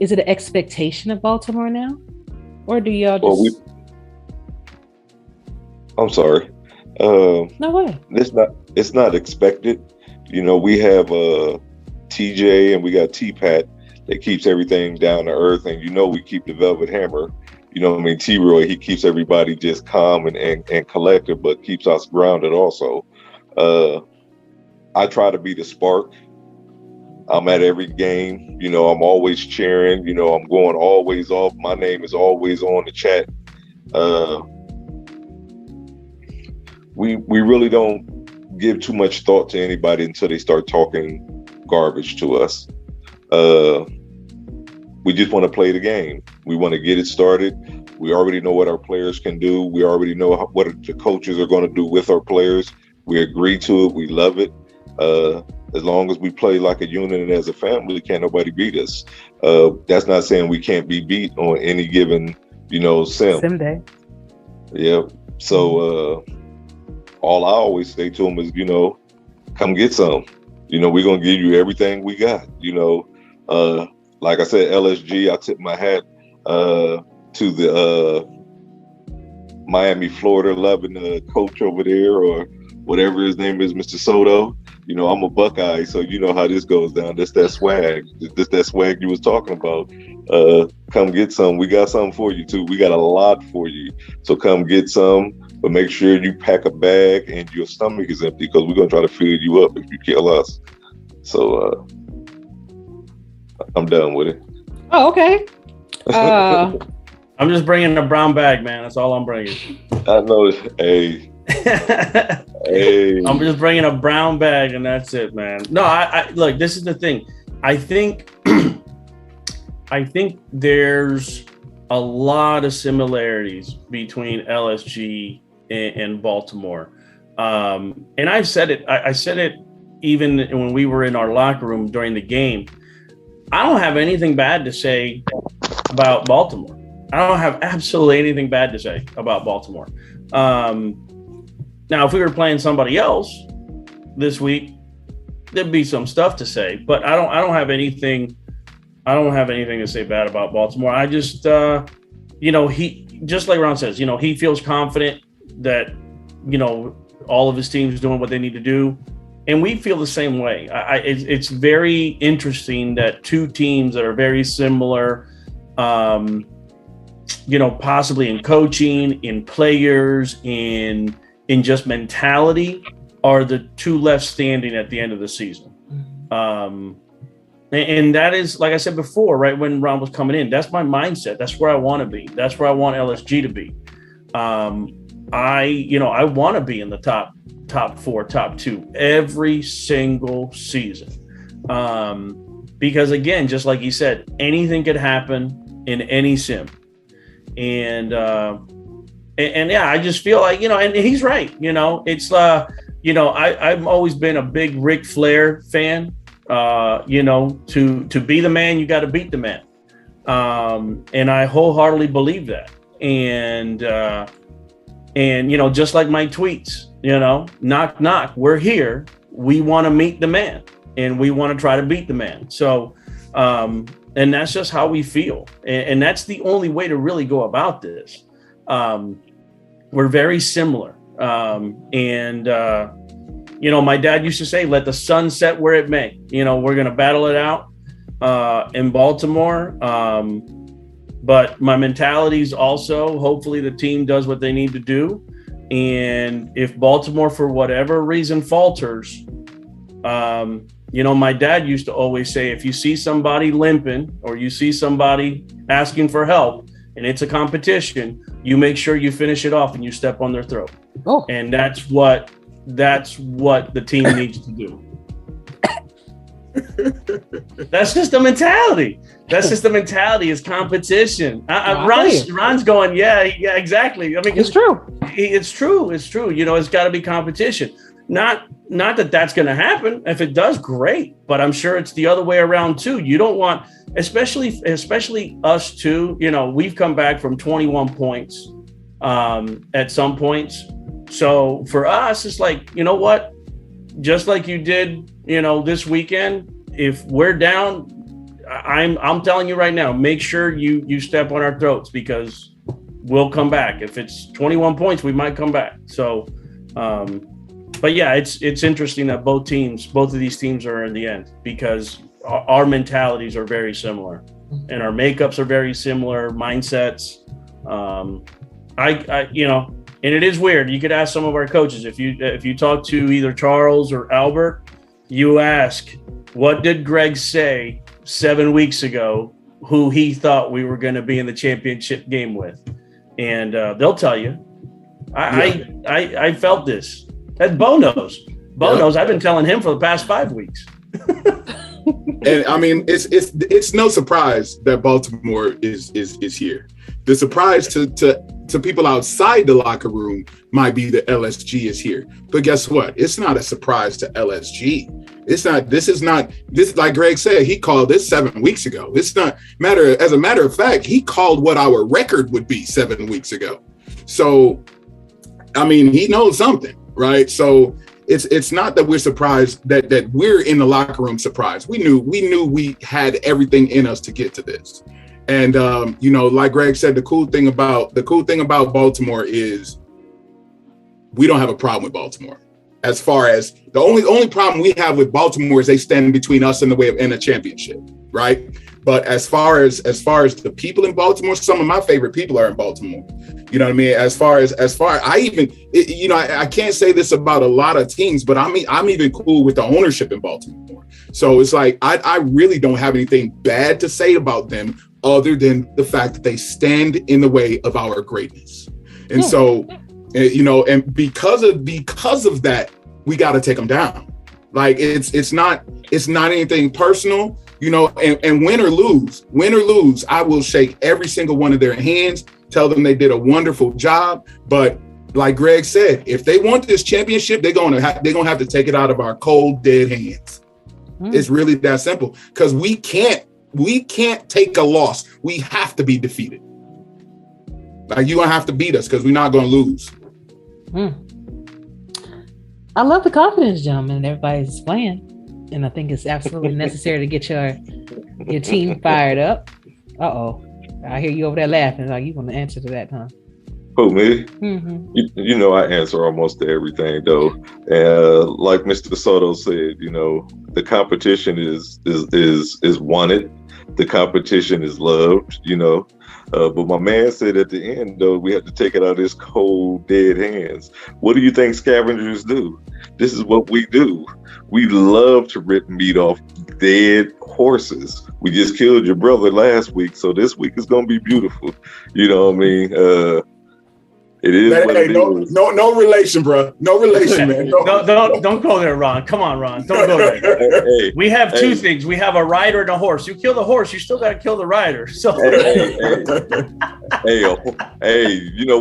is it an expectation of Baltimore now? Or do y'all just... I'm sorry. No way. It's not expected. You know, we have TJ and we got T-Pat that keeps everything down to earth, and you know we keep the Velvet Hammer. You know what I mean? T-Roy, he keeps everybody just calm and collected, but keeps us grounded also. I try to be the spark. I'm at every game. You know, I'm always cheering. You know, I'm going always off. My name is always on the chat. We really don't give too much thought to anybody until they start talking garbage to us. We just want to play the game. We want to get it started. We already know what our players can do. We already know what the coaches are going to do with our players. We agree to it. We love it. As long as we play like a unit and as a family, can't nobody beat us. That's not saying we can't be beat on any given, sim day. Yeah. So all I always say to them is, come get some. We're going to give you everything we got. Like I said, LSG, I tip my hat to the Miami, Florida, loving coach over there, or whatever his name is, Mr. Soto. You know, I'm a Buckeye, so you know how this goes down. That's that swag. That's that swag you was talking about. Come get some. We got something for you too. We got a lot for you. So come get some, but make sure you pack a bag and your stomach is empty because we're gonna try to fill you up if you kill us. So I'm done with it. Oh, okay. I'm just bringing a brown bag, man. That's all I'm bringing. I know. Hey. Hey. I'm just bringing a brown bag and that's it, man. No, I look, this is the thing. I think there's a lot of similarities between LSG and Baltimore. And I've said it, I said it even when we were in our locker room during the game. I don't have anything bad to say about Baltimore. I don't have absolutely anything bad to say about Baltimore. Now, if we were playing somebody else this week, there'd be some stuff to say, but I don't have anything to say bad about Baltimore. I just, he, just like Ron says, he feels confident that, all of his teams doing what they need to do. And we feel the same way. It's very interesting that two teams that are very similar, possibly in coaching, in players, in just mentality, are the two left standing at the end of the season. And that is, like I said before, right when Ron was coming in, that's my mindset. That's where I want to be. That's where I want LSG to be. I want to be in the top 4, top 2 every single season. Because again, just like he said, anything could happen in any sim. And yeah, I just feel like, and he's right. It's, I've always been a big Ric Flair fan. To be the man, you got to beat the man. And I wholeheartedly believe that. And just like my tweets, knock, knock, we're here. We want to meet the man and we want to try to beat the man. So, and that's just how we feel. And that's the only way to really go about this. We're very similar. My dad used to say, let the sun set where it may. We're going to battle it out in Baltimore. But my mentality is also, hopefully the team does what they need to do. And if Baltimore, for whatever reason, falters, my dad used to always say, if you see somebody limping or you see somebody asking for help and it's a competition, you make sure you finish it off and you step on their throat. Oh. And that's what the team needs to do. That's just the mentality. That's just the mentality, is competition. Ron's going, yeah, exactly. I mean, it's true. It's true. It's got to be competition. Not that that's going to happen. If it does, great. But I'm sure it's the other way around too. You don't want, especially us too. We've come back from 21 points at some points. So for us, it's like, what? Just like you did, this weekend, if we're down, I'm telling you right now, make sure you step on our throats, because we'll come back. If it's 21 points, we might come back. So, but yeah, it's interesting that both of these teams are in the end, because our mentalities are very similar and our makeups are very similar, mindsets. And it is weird. You could ask some of our coaches, if you talk to either Charles or Albert, you ask, what did Greg say 7 weeks ago, who he thought we were going to be in the championship game with? And they'll tell you. I felt this. That Bo knows. Bo knows. I've been telling him for the past 5 weeks. And I mean, it's no surprise that Baltimore is here. The surprise to people outside the locker room might be that LSG is here. But guess what? It's not a surprise to LSG. This is not like Greg said, he called this 7 weeks ago. It's not matter. As a matter of fact, he called what our record would be 7 weeks ago. So, I mean, he knows something, right? So it's not that we're surprised that we're in the locker room surprised. We knew we had everything in us to get to this. And like Greg said, the cool thing about Baltimore is we don't have a problem with Baltimore. As far as the only problem we have with Baltimore is they stand between us and the way of in a championship, right? But as far as the people in Baltimore, some of my favorite people are in Baltimore. You know what I mean? As far I can't say this about a lot of teams, but I'm even cool with the ownership in Baltimore. So it's like I really don't have anything bad to say about them other than the fact that they stand in the way of our greatness. And so, and because of that, we got to take them down. Like it's not anything personal. And win or lose, I will shake every single one of their hands, tell them they did a wonderful job. But like Greg said, if they want this championship, they're gonna have to take it out of our cold, dead hands. It's really that simple, because we can't take a loss. We have to be defeated. Like, you're gonna have to beat us because we're not gonna lose. I love the confidence, gentlemen, everybody's playing. And I think it's absolutely necessary to get your team fired up. Uh-oh. I hear you over there laughing. Like, you want to answer to that, huh? Who, me? Mm-hmm. I answer almost to everything, though. Like Mr. Soto said, the competition is wanted. The competition is loved, But my man said at the end, though, we have to take it out of his cold, dead hands. What do you think scavengers do? This is what we do. We love to rip meat off dead horses. We just killed your brother last week, so this week is going to be beautiful. You know what I mean? It is what it is. No relation, bro. No relation, man. Don't go there, Ron. Come on, Ron. Don't go there. Hey, we have two things. We have a rider and a horse. You kill the horse, you still got to kill the rider. So,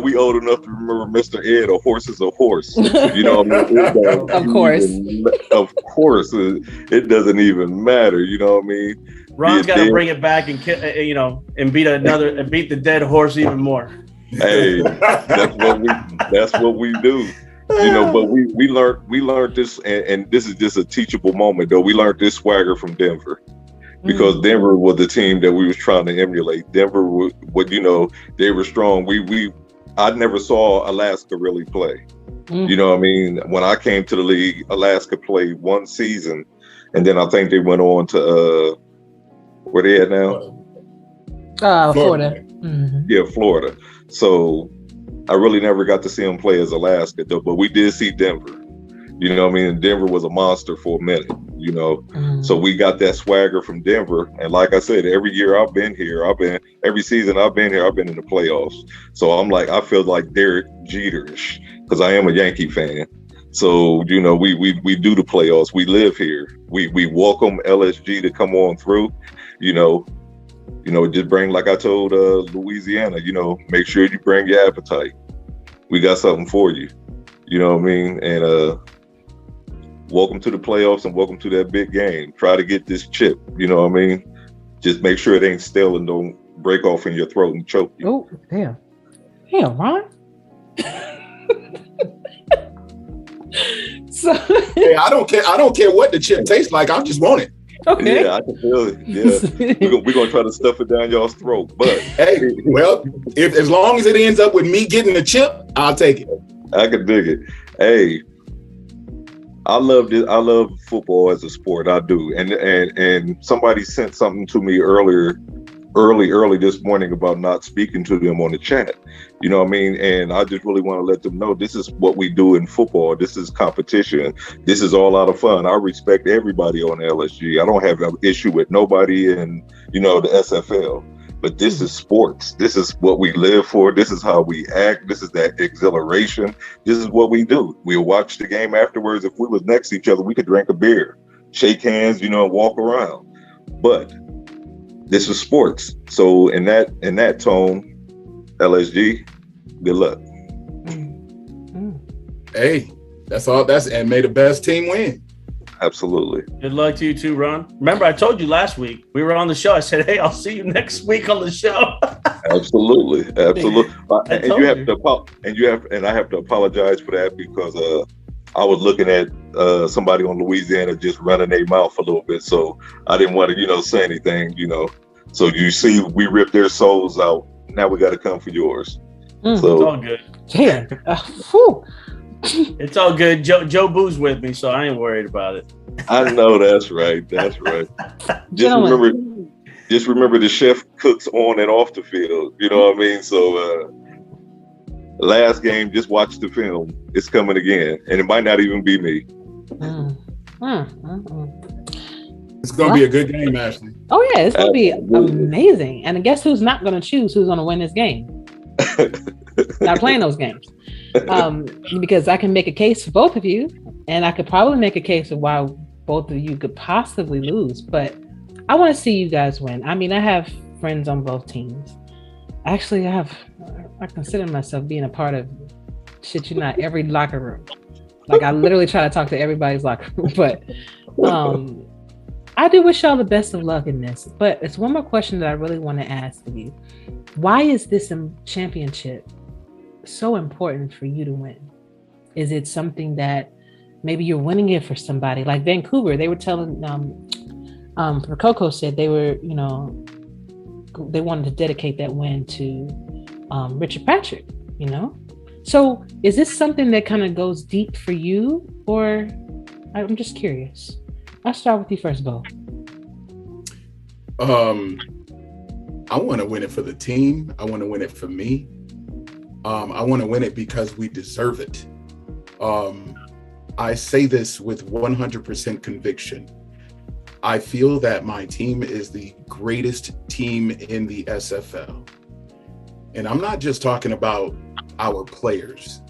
we old enough to remember Mr. Ed. A horse is a horse. You know what I mean? Of course, it doesn't even matter. You know what I mean? Ron's got to bring it back and and beat the dead horse even more. Hey, that's what we do. But we learned this, and this is just a teachable moment, though. We learned this swagger from Denver, because Denver was the team that we was trying to emulate. Denver was they were strong. I never saw Alaska really play. You know what I mean? When I came to the league, Alaska played one season, and then I think they went on to where they at now? Florida. Mm-hmm. Yeah, Florida. So I really never got to see them play as Alaska, though, but we did see Denver. You know what I mean? Denver was a monster for a minute, So we got that swagger from Denver. And like I said, every year I've been here, every season I've been here, I've been in the playoffs. So I feel like Derek Jeter-ish, because I am a Yankee fan. So, we do the playoffs. We live here. We welcome LSG to come on through, just bring, like I told Louisiana, make sure you bring your appetite. We got something for you. You know what I mean? And welcome to the playoffs and welcome to that big game. Try to get this chip. You know what I mean? Just make sure it ain't stale and don't break off in your throat and choke you. Oh, damn. Damn, Ron. So hey, I don't care what the chip tastes like. I just want it. Okay. Yeah, I can feel it. Yeah, we're gonna try to stuff it down y'all's throat. But hey, well, if as long as it ends up with me getting the chip, I'll take it. I can dig it. Hey, I love this. I love football as a sport. I do. And somebody sent something to me early this morning about not speaking to them on the chat. You know what I mean? And I just really want to let them know this is what we do in football. This is competition. This is all out of fun. I respect everybody on LSG. I don't have an issue with nobody in, the SFL. But this is sports. This is what we live for. This is how we act. This is that exhilaration. This is what we do. We'll watch the game afterwards. If we was next to each other, we could drink a beer, shake hands, and walk around. But this is sports. So in that tone, LSG, good luck. Hey, that's all. And may the best team win. Absolutely. Good luck to you too, Ron. Remember, I told you last week we were on the show. I said, "Hey, I'll see you next week on the show." Absolutely. And I have to apologize for that because I was looking at somebody on Louisiana just running their mouth a little bit, so I didn't want to say anything. So you see, we ripped their souls out. Now we got to come for yours. So it's all good. Damn. It's all good. Joe Boo's with me, so I ain't worried about it. I know that's right. That's right. Gentlemen. Just remember the chef cooks on and off the field. You know what I mean? So last game, just watch the film. It's coming again. And it might not even be me. It's going to be a good game, Ashley. Oh, yeah, it's going to be Absolutely. amazing. And guess who's not going to choose who's going to win this game? Not playing those games. Because I can make a case for both of you, and I could probably make a case of why both of you could possibly lose. But I want to see you guys win. I mean, I have friends on both teams. Actually, I consider myself being a part of, shit you not, every locker room. Like, I literally try to talk to everybody's locker room. But I do wish y'all the best of luck in this. But it's one more question that I really want to ask of you. Why is this championship so important for you to win? Is it something that maybe you're winning it for somebody? Like Vancouver, they were telling, Coco said they were, they wanted to dedicate that win to Richard Patrick, So is this something that kind of goes deep for you, or I'm just curious? I'll start with you first, Bo. I want to win it for the team. I want to win it for me. I want to win it because we deserve it. I say this with 100% conviction. I feel that my team is the greatest team in the SFL. And I'm not just talking about our players.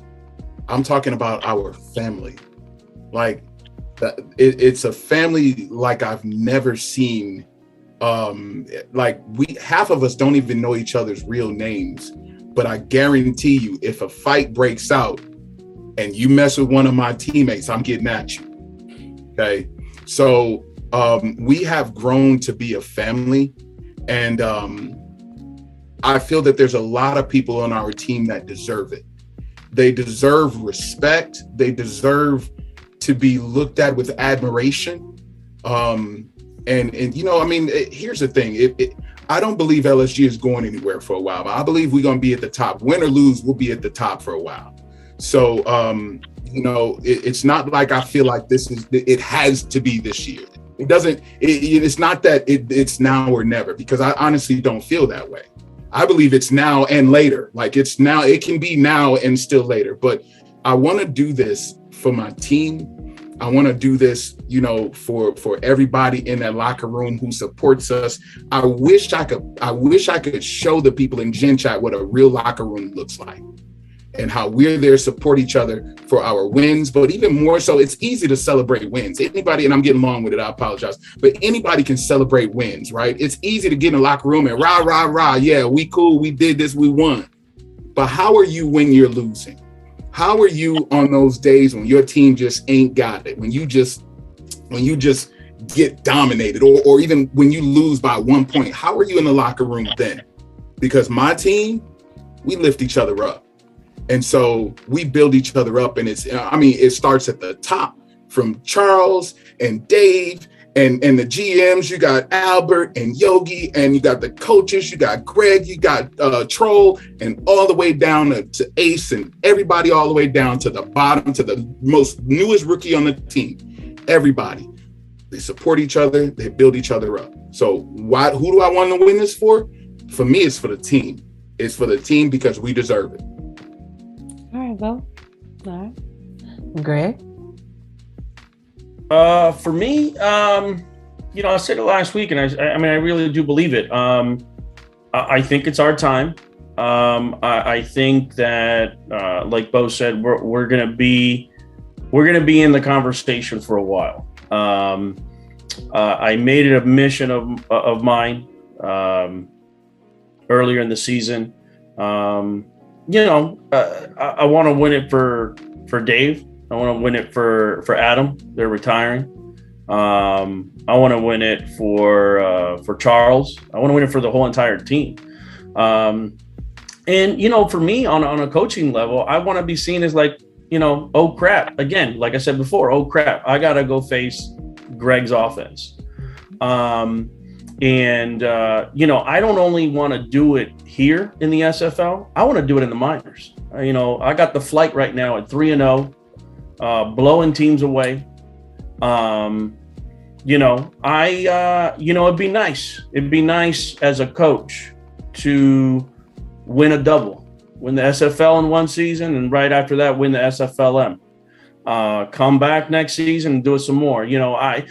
I'm talking about our family. Like, it's a family like I've never seen. Half of us don't even know each other's real names. But I guarantee you, if a fight breaks out and you mess with one of my teammates, I'm getting at you. Okay. So we have grown to be a family. And I feel that there's a lot of people on our team that deserve it. They deserve respect. They deserve to be looked at with admiration. Here's the thing. I don't believe LSG is going anywhere for a while, but I believe we're going to be at the top. Win or lose, we'll be at the top for a while. So, it's not like I feel like it has to be this year. It doesn't, it's not that it's now or never, because I honestly don't feel that way. I believe it's now and later. Like, it's now, it can be now and still later, but I want to do this for my team. I want to do this, for everybody in that locker room who supports us. I wish I could show the people in Gen Chat what a real locker room looks like and how we're there to support each other for our wins. But even more so, it's easy to celebrate wins. Anybody, and I'm getting long with it, I apologize, but anybody can celebrate wins, right? It's easy to get in the locker room and rah, rah, rah. Yeah, we cool. We did this. We won. But how are you when you're losing? How are you on those days when your team just ain't got it? When you just get dominated, or even when you lose by 1 point, how are you in the locker room then? Because my team, we lift each other up. And so we build each other up, and it starts at the top from Charles and Dave and the GMs. You got Albert and Yogi, and you got the coaches, you got Greg, you got Troll, and all the way down to Ace, and everybody all the way down to the bottom, to the most newest rookie on the team. Everybody, they support each other, they build each other up. So who do I want to win this for? For me, it's for the team. It's for the team because we deserve it. All right, Bo. All right. Greg? For me, I said it last week, and I really do believe it. I think it's our time. I think that, like Bo said, we're gonna be in the conversation for a while. I made it a mission of mine earlier in the season. I want to win it for Dave. I want to win it for Adam. They're retiring. I want to win it for Charles. I want to win it for the whole entire team. And for me on a coaching level, I want to be seen as like, oh crap. Again, like I said before, oh crap, I got to go face Greg's offense. I don't only want to do it here in the SFL. I want to do it in the minors. I got the flight right now at 3-0 blowing teams away. It'd be nice. It'd be nice as a coach to win a double, win the SFL in one season, and right after that, win the SFLM. Come back next season and do it some more. And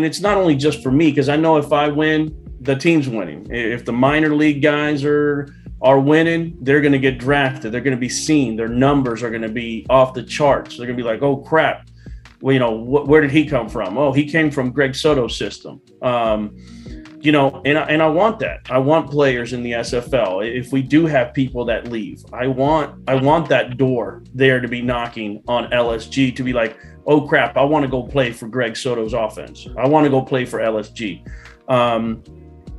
it's not only just for me, because I know if I win, the team's winning. If the minor league guys are winning, they're going to get drafted. They're going to be seen. Their numbers are going to be off the charts. They're going to be like, oh crap. Well, where did he come from? Oh, he came from Greg Soto's system. And I want that. I want players in the SFL. If we do have people that leave, I want that door there to be knocking on LSG to be like, oh crap, I want to go play for Greg Soto's offense. I want to go play for LSG.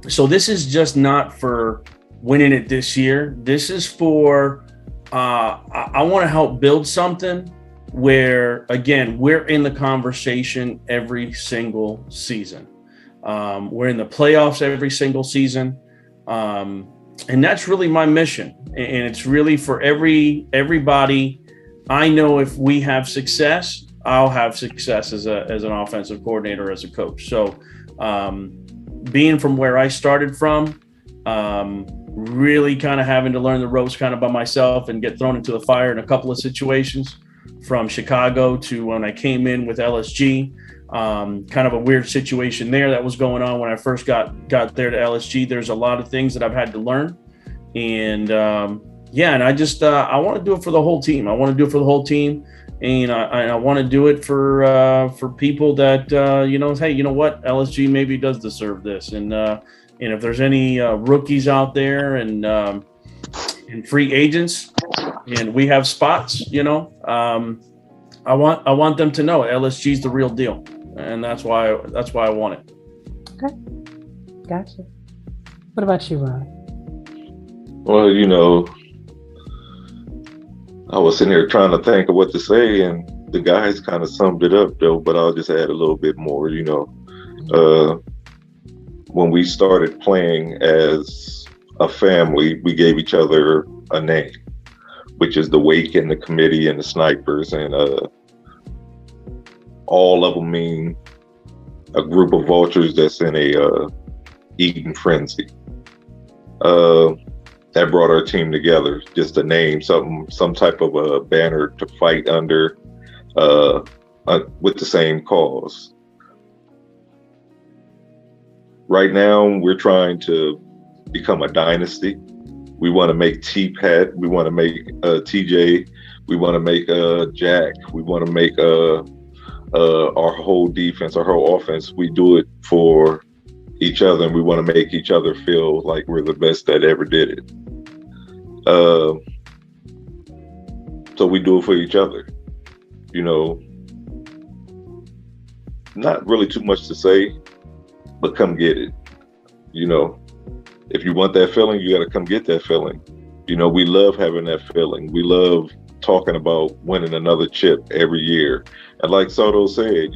So this is just not for winning it this year. This is for I want to help build something where, again, we're in the conversation every single season. We're in the playoffs every single season. And that's really my mission. And it's really for everybody. I know if we have success, I'll have success as an offensive coordinator, as a coach. So being from where I started from, really kind of having to learn the ropes kind of by myself and get thrown into the fire in a couple of situations, from Chicago to when I came in with LSG. Kind of a weird situation there that was going on when I first got there to LSG. There's a lot of things that I've had to learn. And and I just I want to do it for the whole team. I want to do it for the whole team. And I want to do it for people that, hey, you know what? LSG maybe does deserve this. And if there's any rookies out there and free agents and we have spots, I want them to know LSG is the real deal. And that's why I want it. Okay. Gotcha. What about you, Ron? Well, I was sitting here trying to think of what to say, and the guys kind of summed it up, though, but I'll just add a little bit more. When we started playing as a family, we gave each other a name, which is the Wake and the Committee and the Snipers, and all of them mean a group of vultures that's in a eating frenzy. That brought our team together, just a name, some type of a banner to fight under with the same cause. Right now, we're trying to become a dynasty. We want to make T-Pat, we want to make TJ, we want to make Jack, we want to make our whole defense, our whole offense. We do it for each other, and we want to make each other feel like we're the best that ever did it. So we do it for each other. Not really too much to say, but come get it. If you want that feeling, you got to come get that feeling. We love having that feeling. We love talking about winning another chip every year. And like Soto said,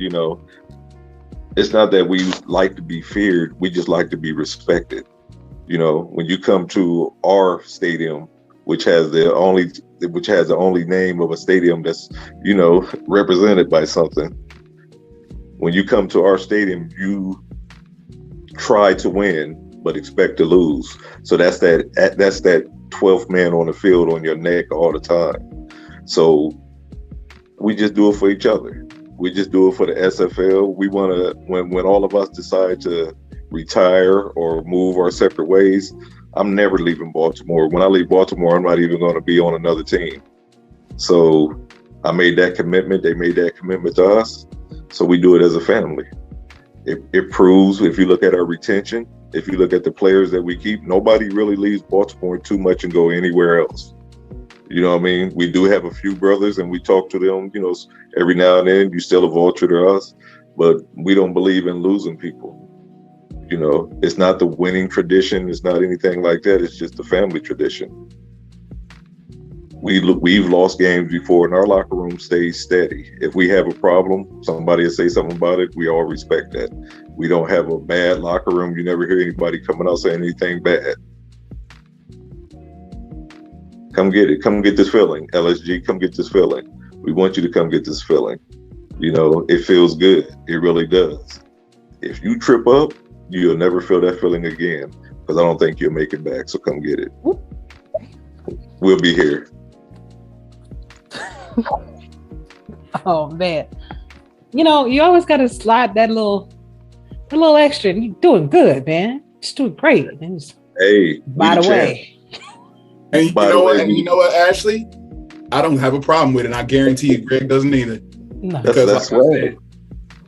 it's not that we like to be feared. We just like to be respected. When you come to our stadium, which has the only name of a stadium that's, represented by something. When you come to our stadium, you try to win, but expect to lose. So that's that 12th man on the field on your neck all the time. So we just do it for each other. We just do it for the SFL. We want to, when all of us decide to retire or move our separate ways, I'm never leaving Baltimore. When I leave Baltimore, I'm not even going to be on another team. So I made that commitment. They made that commitment to us. So we do it as a family. It proves, if you look at our retention, if you look at the players that we keep, nobody really leaves Baltimore too much and go anywhere else. You know what I mean? We do have a few brothers and we talk to them, every now and then. You still a vulture to us, but we don't believe in losing people. It's not the winning tradition. It's not anything like that. It's just the family tradition. We've lost games before, and our locker room stays steady. If we have a problem, somebody will say something about it. We all respect that. We don't have a bad locker room. You never hear anybody coming out saying anything bad. Come get it. Come get this feeling. LSG, come get this feeling. We want you to come get this feeling. You know, it feels good. It really does. If you trip up, you'll never feel that feeling again, because I don't think you'll make it back. So come get it. We'll be here. Oh man, you know, you always got to slide that little extra. And you're doing good, man. Just doing great. And just, Hey, by the way, And you know what, Ashley? I don't have a problem with it. I guarantee you, Greg doesn't either. no, That's right.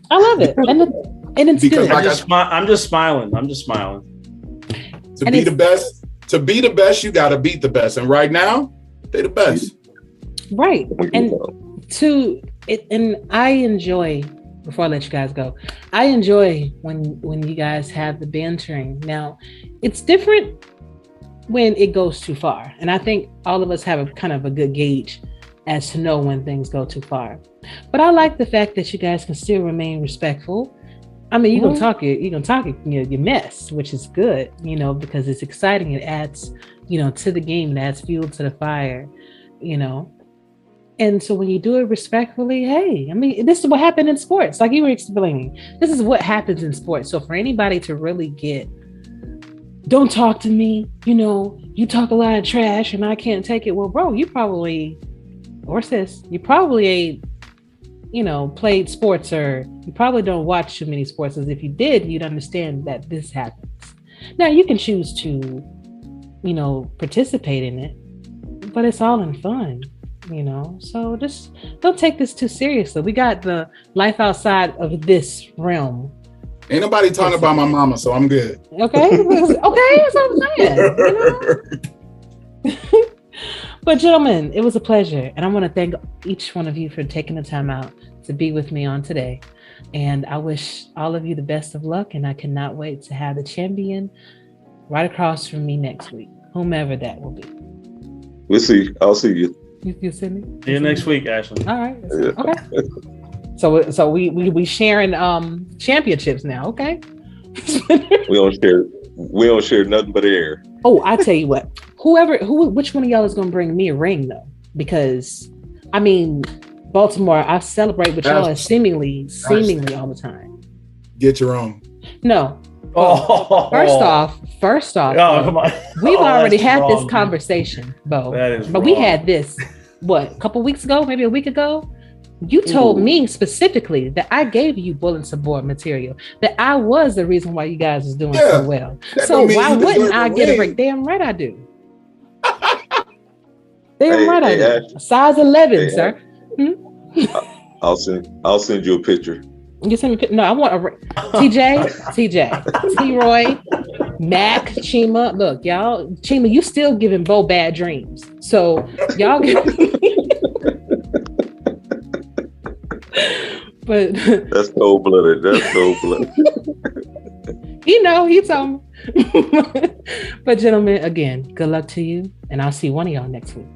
I love it, and it's Because good. I'm just smiling. To be the best, you got to beat the best. And right now, they're the best. Right. And I enjoy, before I let you guys go, I enjoy when you guys have the bantering. Now, it's different when it goes too far. And I think all of us have a kind of a good gauge as to know when things go too far. But I like the fact that you guys can still remain respectful. I mean, you're gonna talk your mess, which is good, you know, because it's exciting. It adds, you know, to the game, it adds fuel to the fire, you know. And so when you do it respectfully, hey, I mean, this is what happened in sports, like you were explaining. This is what happens in sports. So for anybody to really get, don't talk to me, you know, you talk a lot of trash and I can't take it. Well, bro, you probably, or sis, you probably ain't, you know, played sports, or you probably don't watch too many sports, as if you did, you'd understand that this happens. Now you can choose to, you know, participate in it, but it's all in fun, you know, so just don't take this too seriously. We got the life outside of this realm. Ain't nobody talking about my mama, so I'm good. Okay, that's what I'm saying, you know? But gentlemen, it was a pleasure. And I want to thank each one of you for taking the time out to be with me on today. And I wish all of you the best of luck. And I cannot wait to have the champion right across from me next week, whomever that will be. We'll see. I'll see you. You see me? See you next week, Ashley. All right. Okay. So we sharing championships now. Okay. We don't share nothing but air. Oh, I tell you what, which one of y'all is going to bring me a ring though? Because I mean, Baltimore, I celebrate with y'all seemingly all the time. Get your own. No. Oh. First off, come on. We've already had this conversation, Bo. That is but wrong. We had this, a couple weeks ago, maybe a week ago. You told me specifically that I gave you bulletin board material, that I was the reason why you guys was doing so well. So why wouldn't I get a break? Damn right I do. Damn right I do. Ash, size 11, sir. I'll send you a picture. You send me. No, I want a TJ, T-Roy, Mac, Chima. Look, y'all, Chima, you still giving Bo bad dreams. So y'all give But that's cold-blooded. he told me. But gentlemen, again, good luck to you, and I'll see one of y'all next week.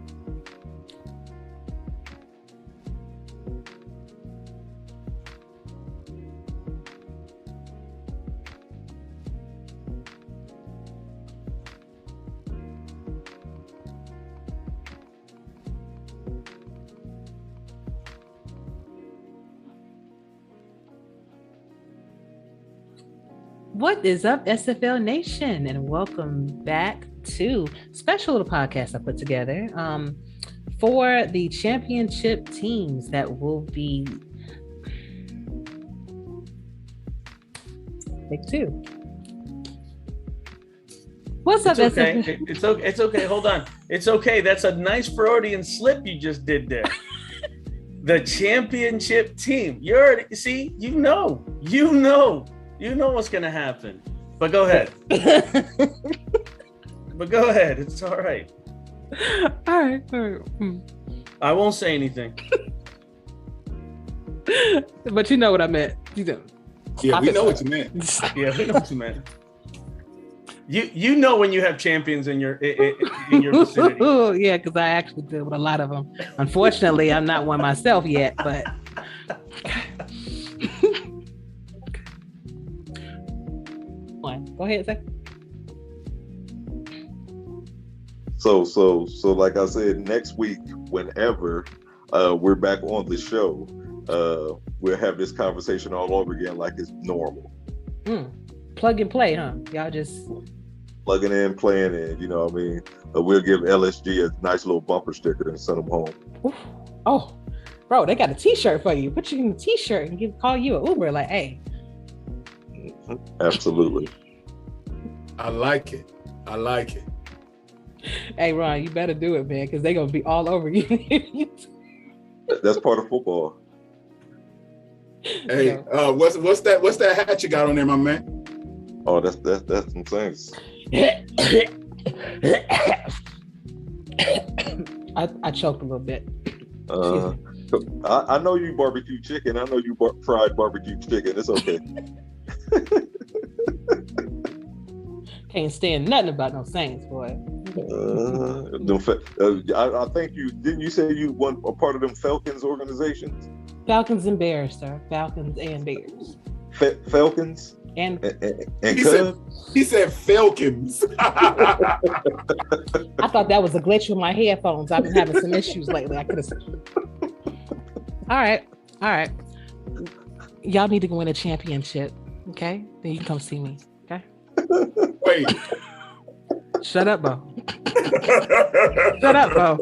What is up, SFL Nation, and welcome back to a special little podcast I put together for the championship teams that will be Take two. What's up, okay. SFL? It's okay. It's okay. Hold on. It's okay. That's a nice Freudian slip you just did there. The championship team. You already see. You know what's gonna happen. But go ahead. It's all right. All right. I won't say anything. But you know what I meant. You know. Yeah, we know what you meant. Yeah, we know what you meant. You know when you have champions in your vicinity. Yeah, because I actually deal with a lot of them. Unfortunately, I'm not one myself yet, but go ahead, Zach. So like I said, next week, whenever, we're back on the show. We'll have this conversation all over again like it's normal. Plug and play, huh? Y'all just plugging in, playing in. You know what I mean? We'll give LSG a nice little bumper sticker and send them home. Oof. Oh, bro, they got a T-shirt for you. Put you in a T-shirt and call you an Uber. Like, hey. Absolutely. I like it. I like it. Hey, Ron, you better do it, man, because they're gonna be all over you. That's part of football. Hey, what's that hat you got on there, my man? Oh, that's some things. I choked a little bit. I know you barbecue chicken. I know you fried barbecue chicken. It's okay. Can't stand nothing about no Saints, boy. I think you say you won a part of them Falcons organizations? Falcons and Bears, sir. Falcons and Bears. Falcons? And he said Falcons. I thought that was a glitch with my headphones. I've been having some issues lately. I could have. All right. Y'all need to win a championship, okay? Then you can come see me, okay? Wait. Shut up, Bo. Shut up, Bo.